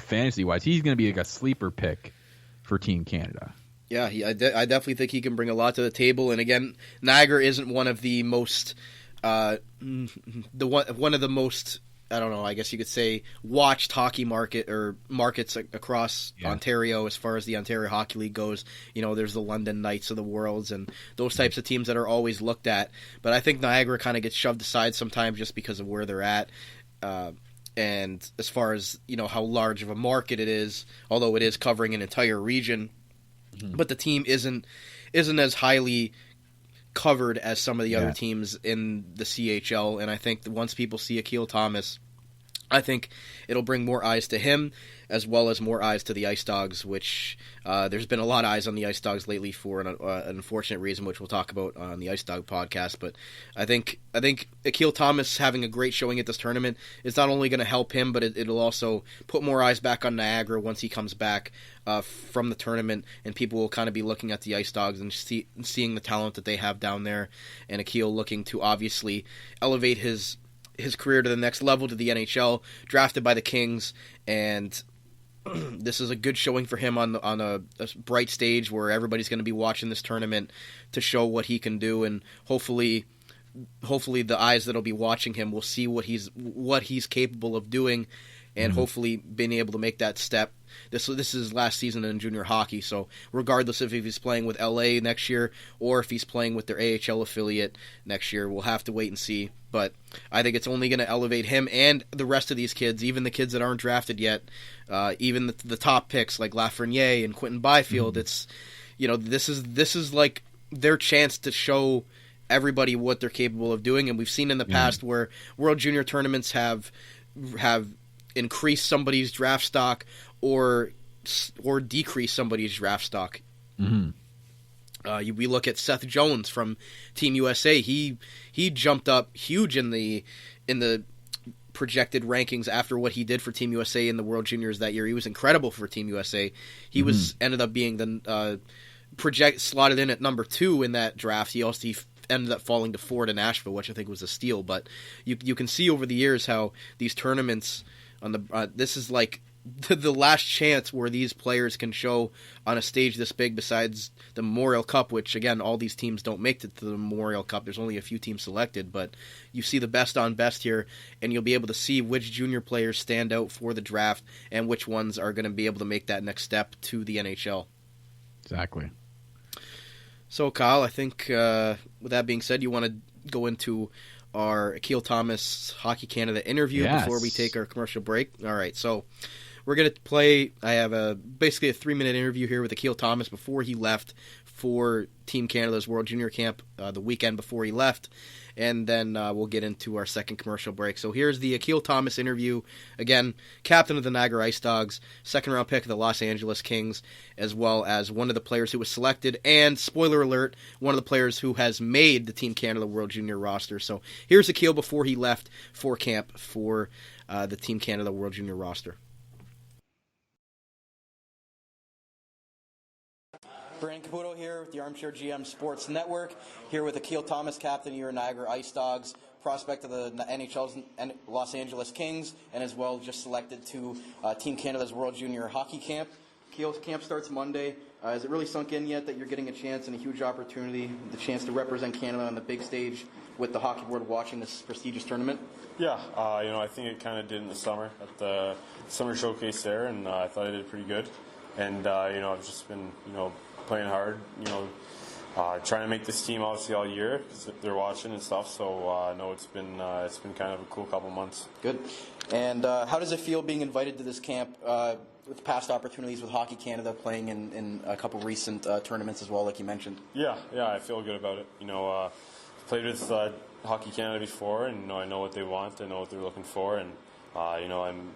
fantasy-wise, he's going to be like a sleeper pick for Team Canada. Yeah, I definitely think he can bring a lot to the table. And again, Niagara isn't one of the most, one of the most, I don't know, I guess you could say, watched hockey markets across Ontario as far as the Ontario Hockey League goes. There's the London Knights of the Worlds and those types of teams that are always looked at. But I think Niagara kind of gets shoved aside sometimes just because of where they're at. And as far as, how large of a market it is, although it is covering an entire region, but the team isn't as highly covered as some of the other teams in the CHL, and I think that once people see Akhil Thomas, I think it'll bring more eyes to him as well as more eyes to the Ice Dogs, which there's been a lot of eyes on the Ice Dogs lately for an unfortunate reason, which we'll talk about on the Ice Dog podcast. But I think Akhil Thomas having a great showing at this tournament is not only going to help him, but it'll also put more eyes back on Niagara once he comes back from the tournament, and people will kind of be looking at the Ice Dogs and seeing the talent that they have down there, and Akhil looking to obviously elevate his career to the next level, to the NHL, drafted by the Kings, and this is a good showing for him on a bright stage where everybody's going to be watching this tournament to show what he can do, and hopefully the eyes that'll be watching him will see what he's capable of doing, and hopefully being able to make that step. This is his last season in junior hockey, so regardless if he's playing with LA next year or if he's playing with their AHL affiliate next year, we'll have to wait and see. But I think it's only going to elevate him and the rest of these kids, even the kids that aren't drafted yet, even the top picks like Lafreniere and Quentin Byfield. It's, this is like their chance to show everybody what they're capable of doing, and we've seen in the past where World Junior tournaments have increased somebody's draft stock or decrease somebody's draft stock. We look at Seth Jones from Team USA. He jumped up huge in the projected rankings after what he did for Team USA in the World Juniors that year. He was incredible for Team USA. He ended up being the slotted in at number 2 in that draft. He ended up falling to 4 to Nashville, which I think was a steal. But you can see over the years how these tournaments this is like the last chance where these players can show on a stage this big, besides the Memorial Cup, which again all these teams don't make it to the Memorial Cup. There's only a few teams selected, but you see the best on best here, and you'll be able to see which junior players stand out for the draft and which ones are going to be able to make that next step to the NHL. Exactly. So Kyle, I think with that being said, you want to go into our Akhil Thomas Hockey Canada interview before we take our commercial break? All right, so we're going to play. I have basically a 3-minute interview here with Akhil Thomas before he left for Team Canada's World Junior Camp the weekend before he left, and then we'll get into our second commercial break. So here's the Akhil Thomas interview. Again, captain of the Niagara Ice Dogs, second-round pick of the Los Angeles Kings, as well as one of the players who was selected, and, spoiler alert, one of the players who has made the Team Canada World Junior roster. So here's Akhil before he left for camp for the Team Canada World Junior roster. Brandon Caputo here with the Armchair GM Sports Network, here with Akhil Thomas, captain of your Niagara Ice Dogs, prospect of the NHL's Los Angeles Kings, and as well just selected to Team Canada's World Junior Hockey Camp. Akhil's camp starts Monday. Has it really sunk in yet that you're getting a chance and a huge opportunity, the chance to represent Canada on the big stage with the hockey world watching this prestigious tournament? Yeah, I think it kind of did in the summer at the summer showcase there, and I thought I did pretty good. And I've just been playing hard, trying to make this team obviously all year because they're watching and stuff. So no, it's been kind of a cool couple months. Good. And how does it feel being invited to this camp with past opportunities with Hockey Canada, playing in a couple recent tournaments as well, like you mentioned? Yeah, I feel good about it. Played with Hockey Canada before, and I know what they want. I know what they're looking for, and I'm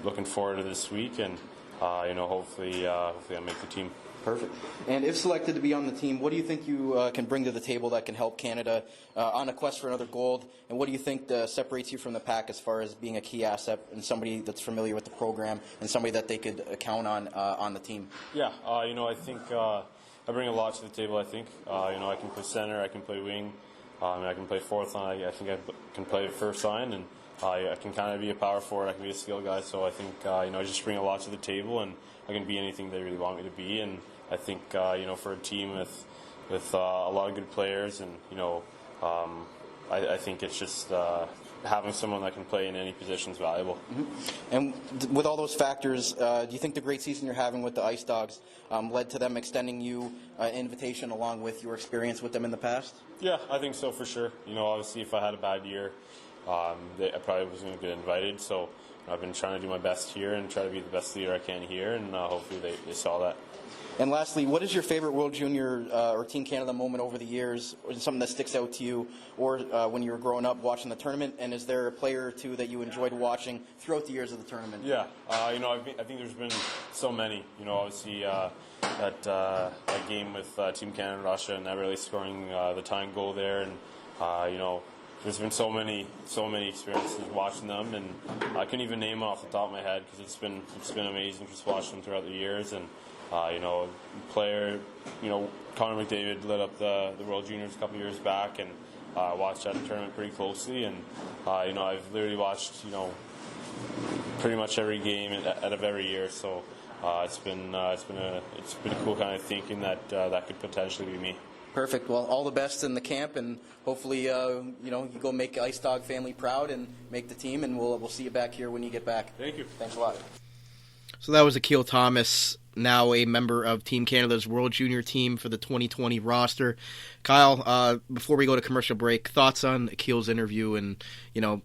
looking forward to this week, and hopefully I make the team. Perfect. And if selected to be on the team, what do you think you can bring to the table that can help Canada on a quest for another gold? And what do you think separates you from the pack as far as being a key asset and somebody that's familiar with the program and somebody that they could count on the team? Yeah, I think I bring a lot to the table. I think I can play center, I can play wing, I can play fourth line. I think I can play first line, and I can kind of be a power forward. I can be a skill guy. So I think I just bring a lot to the table, and I can be anything they really want me to be. And I think for a team with a lot of good players, and I think it's just having someone that can play in any position is valuable. Mm-hmm. And with all those factors, do you think the great season you're having with the Ice Dogs led to them extending you an invitation along with your experience with them in the past? Yeah, I think so for sure. Obviously if I had a bad year, I probably wasn't going to get invited. So I've been trying to do my best here and try to be the best leader I can here, and hopefully they saw that. And lastly, what is your favorite World Junior or Team Canada moment over the years, or something that sticks out to you, or when you were growing up watching the tournament? And is there a player or two that you enjoyed watching throughout the years of the tournament? Yeah, I think there's been so many. Obviously that game with Team Canada and Russia, and that really scoring the tying goal there, and there's been so many experiences watching them, and I couldn't even name them off the top of my head because it's been amazing just watching them throughout the years. And player, Connor McDavid lit up the World Juniors a couple years back, and watched that tournament pretty closely. And I've literally watched pretty much every game out of every year. So it's been a cool kind of thinking that that could potentially be me. Perfect. Well, all the best in the camp, and hopefully, you go make Ice Dog family proud and make the team, and we'll see you back here when you get back. Thank you. Thanks a lot. So that was Akil Thomas, now a member of Team Canada's World Junior team for the 2020 roster. Kyle, before we go to commercial break, thoughts on Akil's interview and,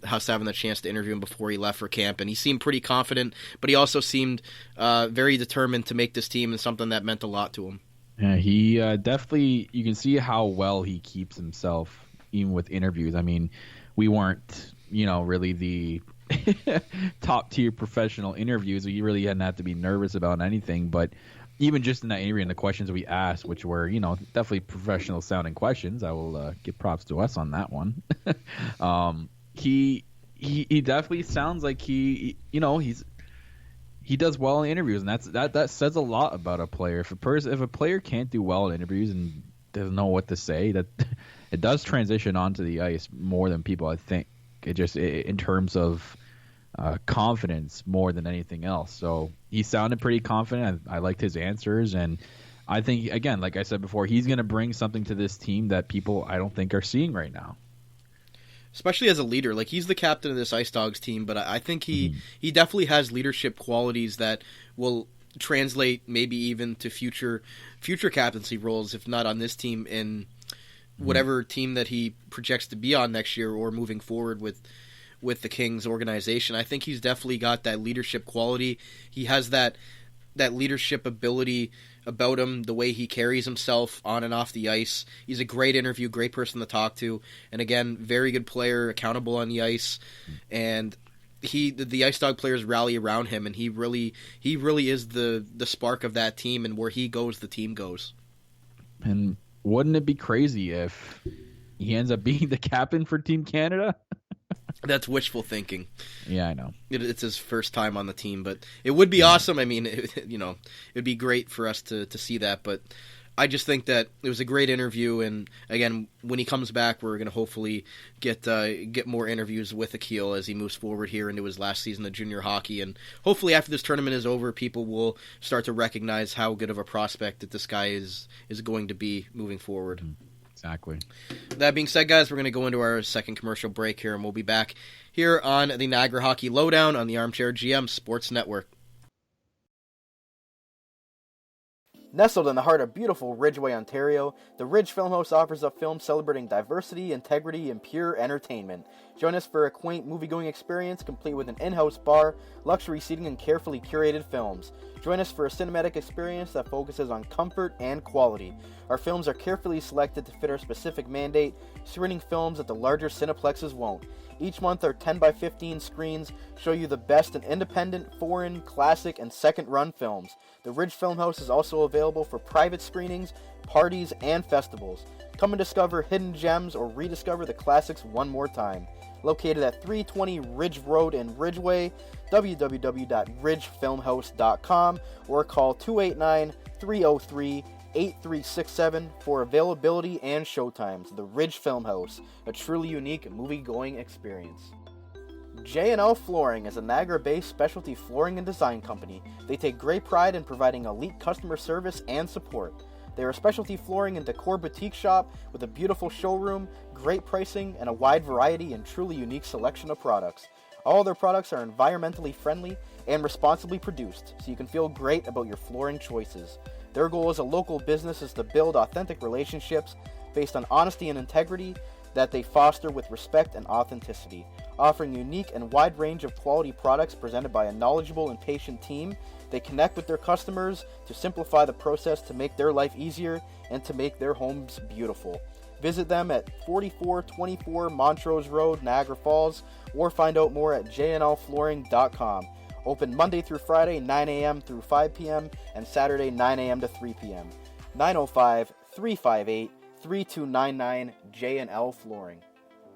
us having the chance to interview him before he left for camp. And he seemed pretty confident, but he also seemed very determined to make this team and something that meant a lot to him. Yeah, he definitely, you can see how well he keeps himself, even with interviews. I mean, we weren't, really the top-tier professional interviews. We really hadn't had to be nervous about anything. But even just in that interview and the questions we asked, which were, definitely professional-sounding questions, I will give props to us on that one. He definitely sounds like he does well in interviews, and that says a lot about a player. If a player can't do well in interviews and doesn't know what to say, that it does transition onto the ice more than people I think. In terms of confidence more than anything else. So he sounded pretty confident. I liked his answers, and I think, again, like I said before, he's going to bring something to this team that people I don't think are seeing right now. Especially as a leader. Like, he's the captain of this Ice Dogs team, but I think he definitely has leadership qualities that will translate maybe even to future captaincy roles, if not on this team, in whatever team that he projects to be on next year or moving forward with the Kings organization. I think he's definitely got that leadership quality. He has that leadership ability about him, the way he carries himself on and off the ice. He's a great interview, great person to talk to, and again, very good player, accountable on the ice, and the Ice Dog players rally around him, and he really is the spark of that team, and where he goes, the team goes. And wouldn't it be crazy if he ends up being the captain for Team Canada? That's wishful thinking. Yeah, I know. It's his first time on the team, but it would be awesome. I mean, it'd be great for us to see that, but I just think that it was a great interview, and again, when he comes back, we're going to hopefully get more interviews with Akil as he moves forward here into his last season of junior hockey, and hopefully after this tournament is over, people will start to recognize how good of a prospect that this guy is going to be moving forward. Exactly. That being said, guys, we're going to go into our second commercial break here, and we'll be back here on the Niagara Hockey Lowdown on the Armchair GM Sports Network. Nestled in the heart of beautiful Ridgeway, Ontario, the Ridge Filmhouse offers up films celebrating diversity, integrity, and pure entertainment. Join us for a quaint movie-going experience complete with an in-house bar, luxury seating, and carefully curated films. Join us for a cinematic experience that focuses on comfort and quality. Our films are carefully selected to fit our specific mandate, screening films that the larger cineplexes won't. Each month, our 10x15 screens show you the best in independent, foreign, classic, and second-run films. The Ridge Filmhouse is also available for private screenings, parties, and festivals. Come and discover hidden gems or rediscover the classics one more time. Located at 320 Ridge Road in Ridgeway, www.ridgefilmhouse.com, or call 289-303-8367 for availability and showtimes. The Ridge Filmhouse, a truly unique movie-going experience. J&L Flooring is a Niagara-based specialty flooring and design company. They take great pride in providing elite customer service and support. They are a specialty flooring and decor boutique shop with a beautiful showroom, great pricing, and a wide variety and truly unique selection of products. All their products are environmentally friendly and responsibly produced, so you can feel great about your flooring choices. Their goal as a local business is to build authentic relationships based on honesty and integrity that they foster with respect and authenticity. Offering unique and wide range of quality products presented by a knowledgeable and patient team, they connect with their customers to simplify the process to make their life easier and to make their homes beautiful. Visit them at 4424 Montrose Road, Niagara Falls, or find out more at jnlflooring.com. Open Monday through Friday, 9 a.m. through 5 p.m., and Saturday, 9 a.m. to 3 p.m. 905-358-3299 J&L Flooring.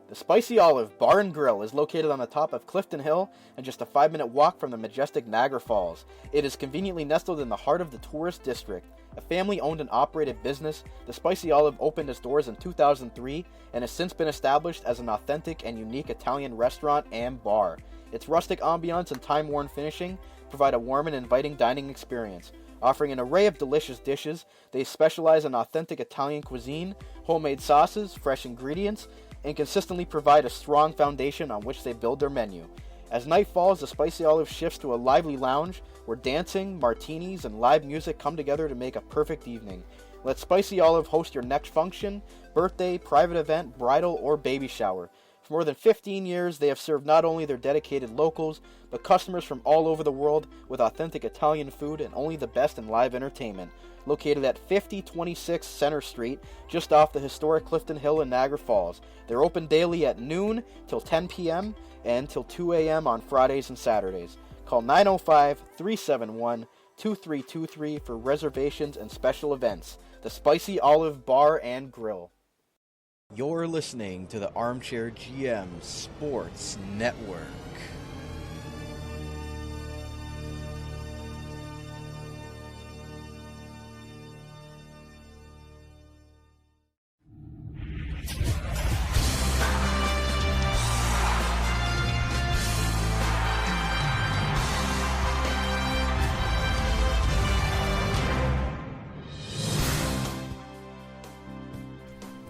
The Spicy Olive Bar and Grill is located on the top of Clifton Hill and just a 5-minute walk from the majestic Niagara Falls. It is conveniently nestled in the heart of the tourist district. A family-owned and operated business, the Spicy Olive opened its doors in 2003 and has since been established as an authentic and unique Italian restaurant and bar. Its rustic ambiance and time-worn finishing provide a warm and inviting dining experience. Offering an array of delicious dishes, they specialize in authentic Italian cuisine, homemade sauces, fresh ingredients, and consistently provide a strong foundation on which they build their menu. As night falls, the Spicy Olive shifts to a lively lounge where dancing, martinis, and live music come together to make a perfect evening. Let Spicy Olive host your next function, birthday, private event, bridal, or baby shower. For more than 15 years, they have served not only their dedicated locals, but customers from all over the world with authentic Italian food and only the best in live entertainment. Located at 5026 Center Street, just off the historic Clifton Hill in Niagara Falls. They're open daily at noon till 10 p.m. and till 2 a.m. on Fridays and Saturdays. Call 905-371-2323 for reservations and special events. The Spicy Olive Bar and Grill. You're listening to the Armchair GM Sports Network.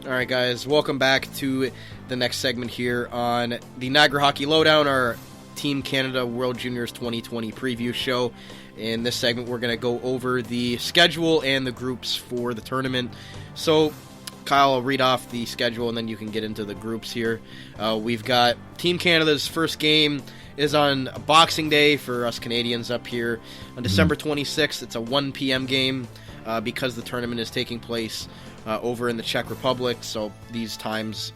All right, guys, welcome back to the next segment here on the Niagara Hockey Lowdown, our Team Canada World Juniors 2020 preview show. In this segment, we're going to go over the schedule and the groups for the tournament. So, Kyle, I'll read off the schedule, and then you can get into the groups here. We've got Team Canada's first game is on Boxing Day for us Canadians up here. On December 26th, it's a 1 p.m. game because the tournament is taking place over in the Czech Republic, so these times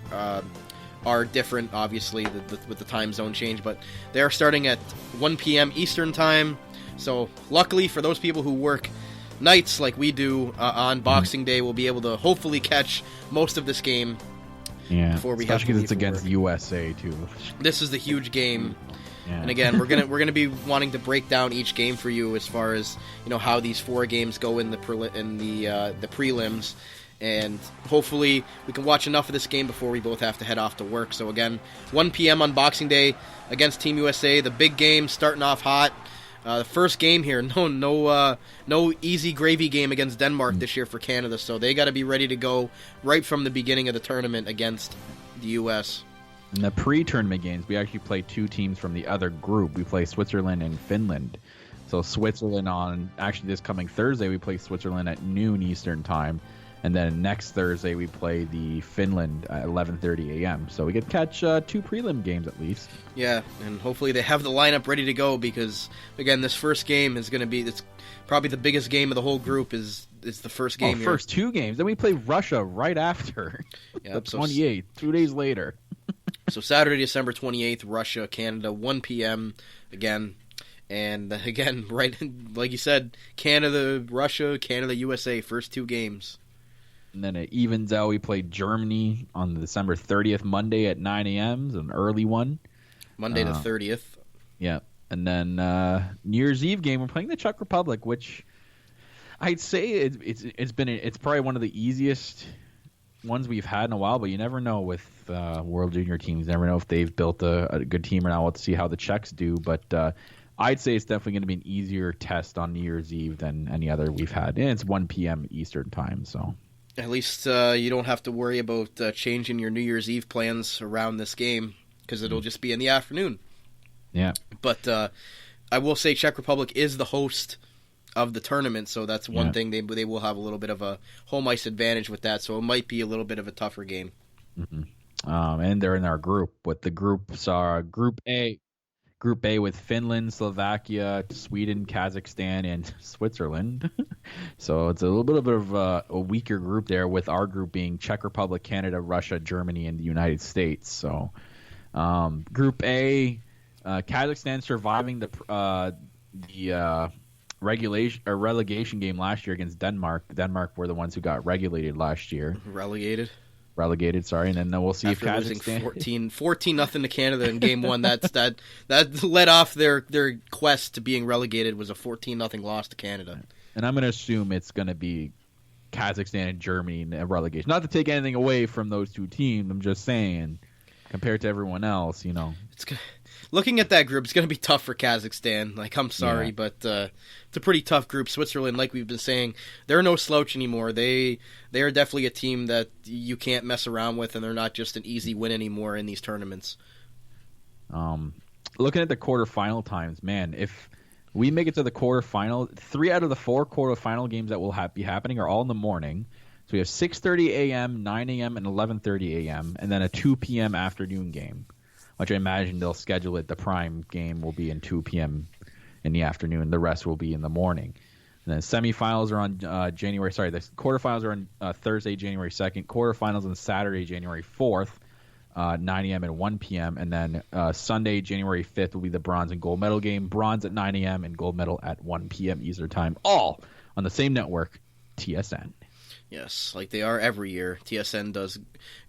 are different, obviously, with the time zone change, but they're starting at 1 p.m. Eastern Time, so luckily for those people who work nights like we do on Boxing Day, we'll be able to hopefully catch most of this game before we have to leave because it's against USA, too. This is the huge game. Yeah. And again, we're gonna be wanting to break down each game for you as far as how these 4 games go in the prelims. And hopefully we can watch enough of this game before we both have to head off to work. So again, 1 p.m. on Boxing Day against Team USA. The big game starting off hot. The first game here, no easy gravy game against Denmark this year for Canada. So they got to be ready to go right from the beginning of the tournament against the U.S. In the pre-tournament games, we actually play 2 teams from the other group. We play Switzerland and Finland. So Switzerland this coming Thursday, we play Switzerland at noon Eastern Time. And then next Thursday, we play the Finland at 11:30 a.m. So we could catch 2 prelim games at least. Yeah, and hopefully they have the lineup ready to go because, again, this first game is going to be it's probably the biggest game of the whole group is the first game here. First 2 games. Then we play Russia right after. Yeah, the 28th, 2 days later. So Saturday, December 28th, Russia, Canada, 1 p.m. again. And again, right like you said, Canada, Russia, Canada, USA, first 2 games. And then it evens out. We played Germany on December 30th, Monday at 9 a.m. It's an early one. Monday the 30th. Yeah. And then New Year's Eve game, we're playing the Czech Republic, which I'd say it's probably one of the easiest ones we've had in a while, but you never know with World Junior teams. You never know if they've built a good team or not. We'll see how the Czechs do, but I'd say it's definitely going to be an easier test on New Year's Eve than any other we've had. And it's 1 p.m. Eastern Time, so... At least you don't have to worry about changing your New Year's Eve plans around this game because it'll just be in the afternoon. Yeah. But I will say Czech Republic is the host of the tournament, so that's one thing. They will have a little bit of a home ice advantage with that, so it might be a little bit of a tougher game. Mm-hmm. And they're in our group. What the groups are, Group A with Finland, Slovakia, Sweden, Kazakhstan, and Switzerland. So it's a little bit of a weaker group there, with our group being Czech Republic, Canada, Russia, Germany, and the United States. So Group A, Kazakhstan surviving the relegation game last year against Denmark. Denmark were the ones who got regulated last year. Relegated. relegated. Sorry, and then we'll see After if losing Kazakhstan 14-0 to Canada in Game 1. That led off their quest to being relegated was a 14-0 loss to Canada. And I'm going to assume it's going to be Kazakhstan and Germany in a relegation. Not to take anything away from those two teams. I'm just saying, compared to everyone else, Looking at that group, it's going to be tough for Kazakhstan. Like, I'm sorry, but it's a pretty tough group. Switzerland, like we've been saying, they're no slouch anymore. They are definitely a team that you can't mess around with, and they're not just an easy win anymore in these tournaments. Looking at the quarterfinal times, man, if we make it to the quarterfinal, 3 out of the 4 quarterfinal games that will be happening are all in the morning. So we have 6:30 a.m., 9 a.m., and 11:30 a.m., and then a 2 p.m. afternoon game, which I imagine they'll schedule it. The prime game will be in 2 p.m. in the afternoon. The rest will be in the morning. And then semifinals are on the quarterfinals are on Thursday, January 2nd. Quarterfinals on Saturday, January 4th, 9 a.m. and 1 p.m. And then Sunday, January 5th will be the bronze and gold medal game. Bronze at 9 a.m. and gold medal at 1 p.m. Eastern time. All on the same network, TSN. Yes, like they are every year. TSN does a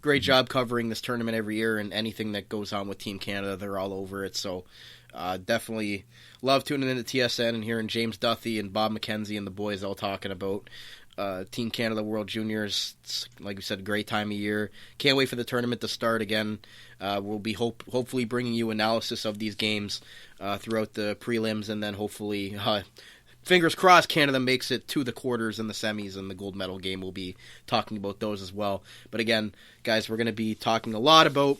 great job covering this tournament every year, and anything that goes on with Team Canada, they're all over it. So definitely love tuning into TSN and hearing James Duthie and Bob McKenzie and the boys all talking about Team Canada World Juniors. It's, like we said, a great time of year. Can't wait for the tournament to start again. We'll be hopefully bringing you analysis of these games throughout the prelims, and then hopefully... fingers crossed Canada makes it to the quarters and the semis, and the gold medal game. We'll be talking about those as well. But again, guys, we're going to be talking a lot about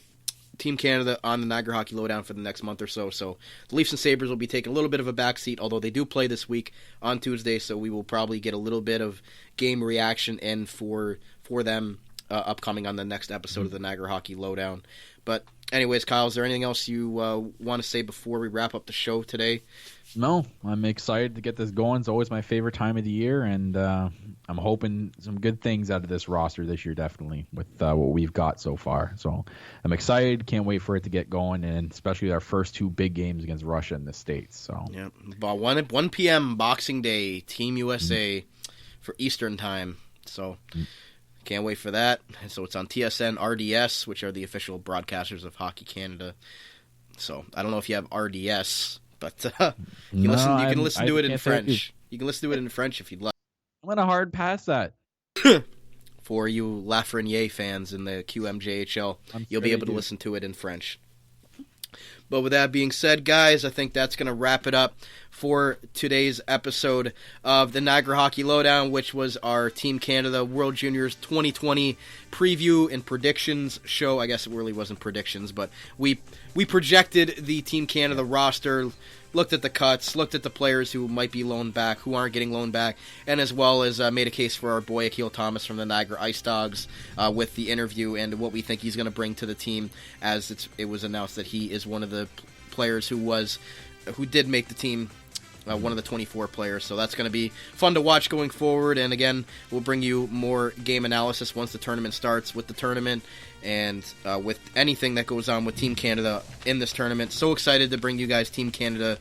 Team Canada on the Niagara Hockey Lowdown for the next month or so. So the Leafs and Sabres will be taking a little bit of a backseat, although they do play this week on Tuesday, so we will probably get a little bit of game reaction in for them upcoming on the next episode of the Niagara Hockey Lowdown. But anyways, Kyle, is there anything else you want to say before we wrap up the show today? No, I'm excited to get this going. It's always my favorite time of the year, and I'm hoping some good things out of this roster this year, definitely, with what we've got so far. So I'm excited. Can't wait for it to get going, and especially our first 2 big games against Russia in the States. So yeah, about 1 p.m. Boxing Day, Team USA for Eastern time. So can't wait for that. So it's on TSN, RDS, which are the official broadcasters of Hockey Canada. So I don't know if you have RDS. But you can listen to it in French. You can listen to it in French if you'd like. I'm going to hard pass that. For you Lafreniere fans in the QMJHL, you'll be able to listen to it in French. But with that being said, guys, I think that's going to wrap it up for today's episode of the Niagara Hockey Lowdown, which was our Team Canada World Juniors 2020 preview and predictions show. I guess it really wasn't predictions, but we projected the Team Canada roster, looked at the cuts, looked at the players who might be loaned back, who aren't getting loaned back, and as well as made a case for our boy Akhil Thomas from the Niagara Ice Dogs with the interview and what we think he's going to bring to the team, as it was announced that he is one of the players who did make the team, one of the 24 players. So that's going to be fun to watch going forward. And again, we'll bring you more game analysis once the tournament starts, with the tournament and with anything that goes on with Team Canada in this tournament. So excited to bring you guys Team Canada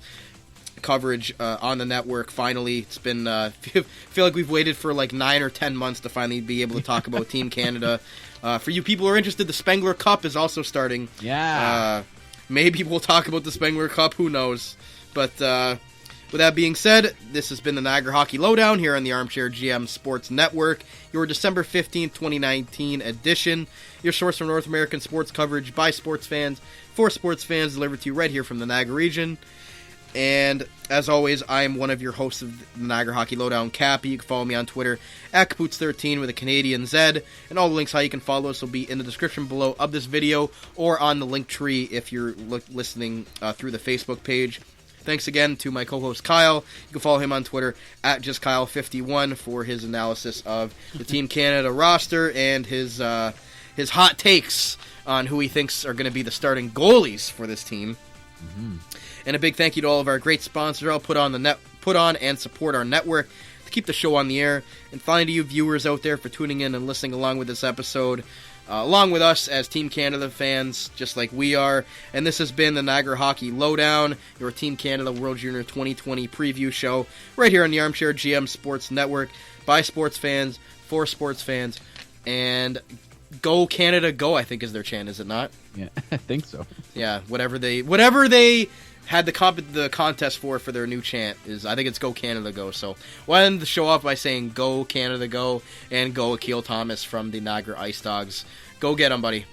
coverage on the network. Finally, it's been feel like we've waited for like 9 or 10 months to finally be able to talk about Team Canada. For you people who are interested, the Spengler Cup is also starting. Yeah. Maybe we'll talk about the Spengler Cup. Who knows? But with that being said, this has been the Niagara Hockey Lowdown here on the Armchair GM Sports Network, your December 15th, 2019 edition. Your source for North American sports coverage by sports fans, for sports fans, delivered to you right here from the Niagara region. And as always, I am one of your hosts of the Niagara Hockey Lowdown, Cappy. You can follow me on Twitter at Kapoots13 with a Canadian Z. And all the links how you can follow us will be in the description below of this video or on the link tree if you're listening through the Facebook page. Thanks again to my co-host Kyle. You can follow him on Twitter at JustKyle51 for his analysis of the Team Canada roster and his hot takes on who he thinks are going to be the starting goalies for this team. Mm-hmm. And a big thank you to all of our great sponsors who put on and support our network to keep the show on the air. And finally, to you viewers out there for tuning in and listening along with this episode, along with us as Team Canada fans, just like we are. And this has been the Niagara Hockey Lowdown, your Team Canada World Junior 2020 preview show, right here on the Armchair GM Sports Network, by sports fans, for sports fans. And Go Canada, go, I think is their chant, is it not? Yeah, I think so. Yeah, whatever they had the contest for their new chant is, I think it's Go Canada, go. So we'll end the show off by saying Go Canada, go, and go Akil Thomas from the Niagara Ice Dogs. Go get 'em, buddy.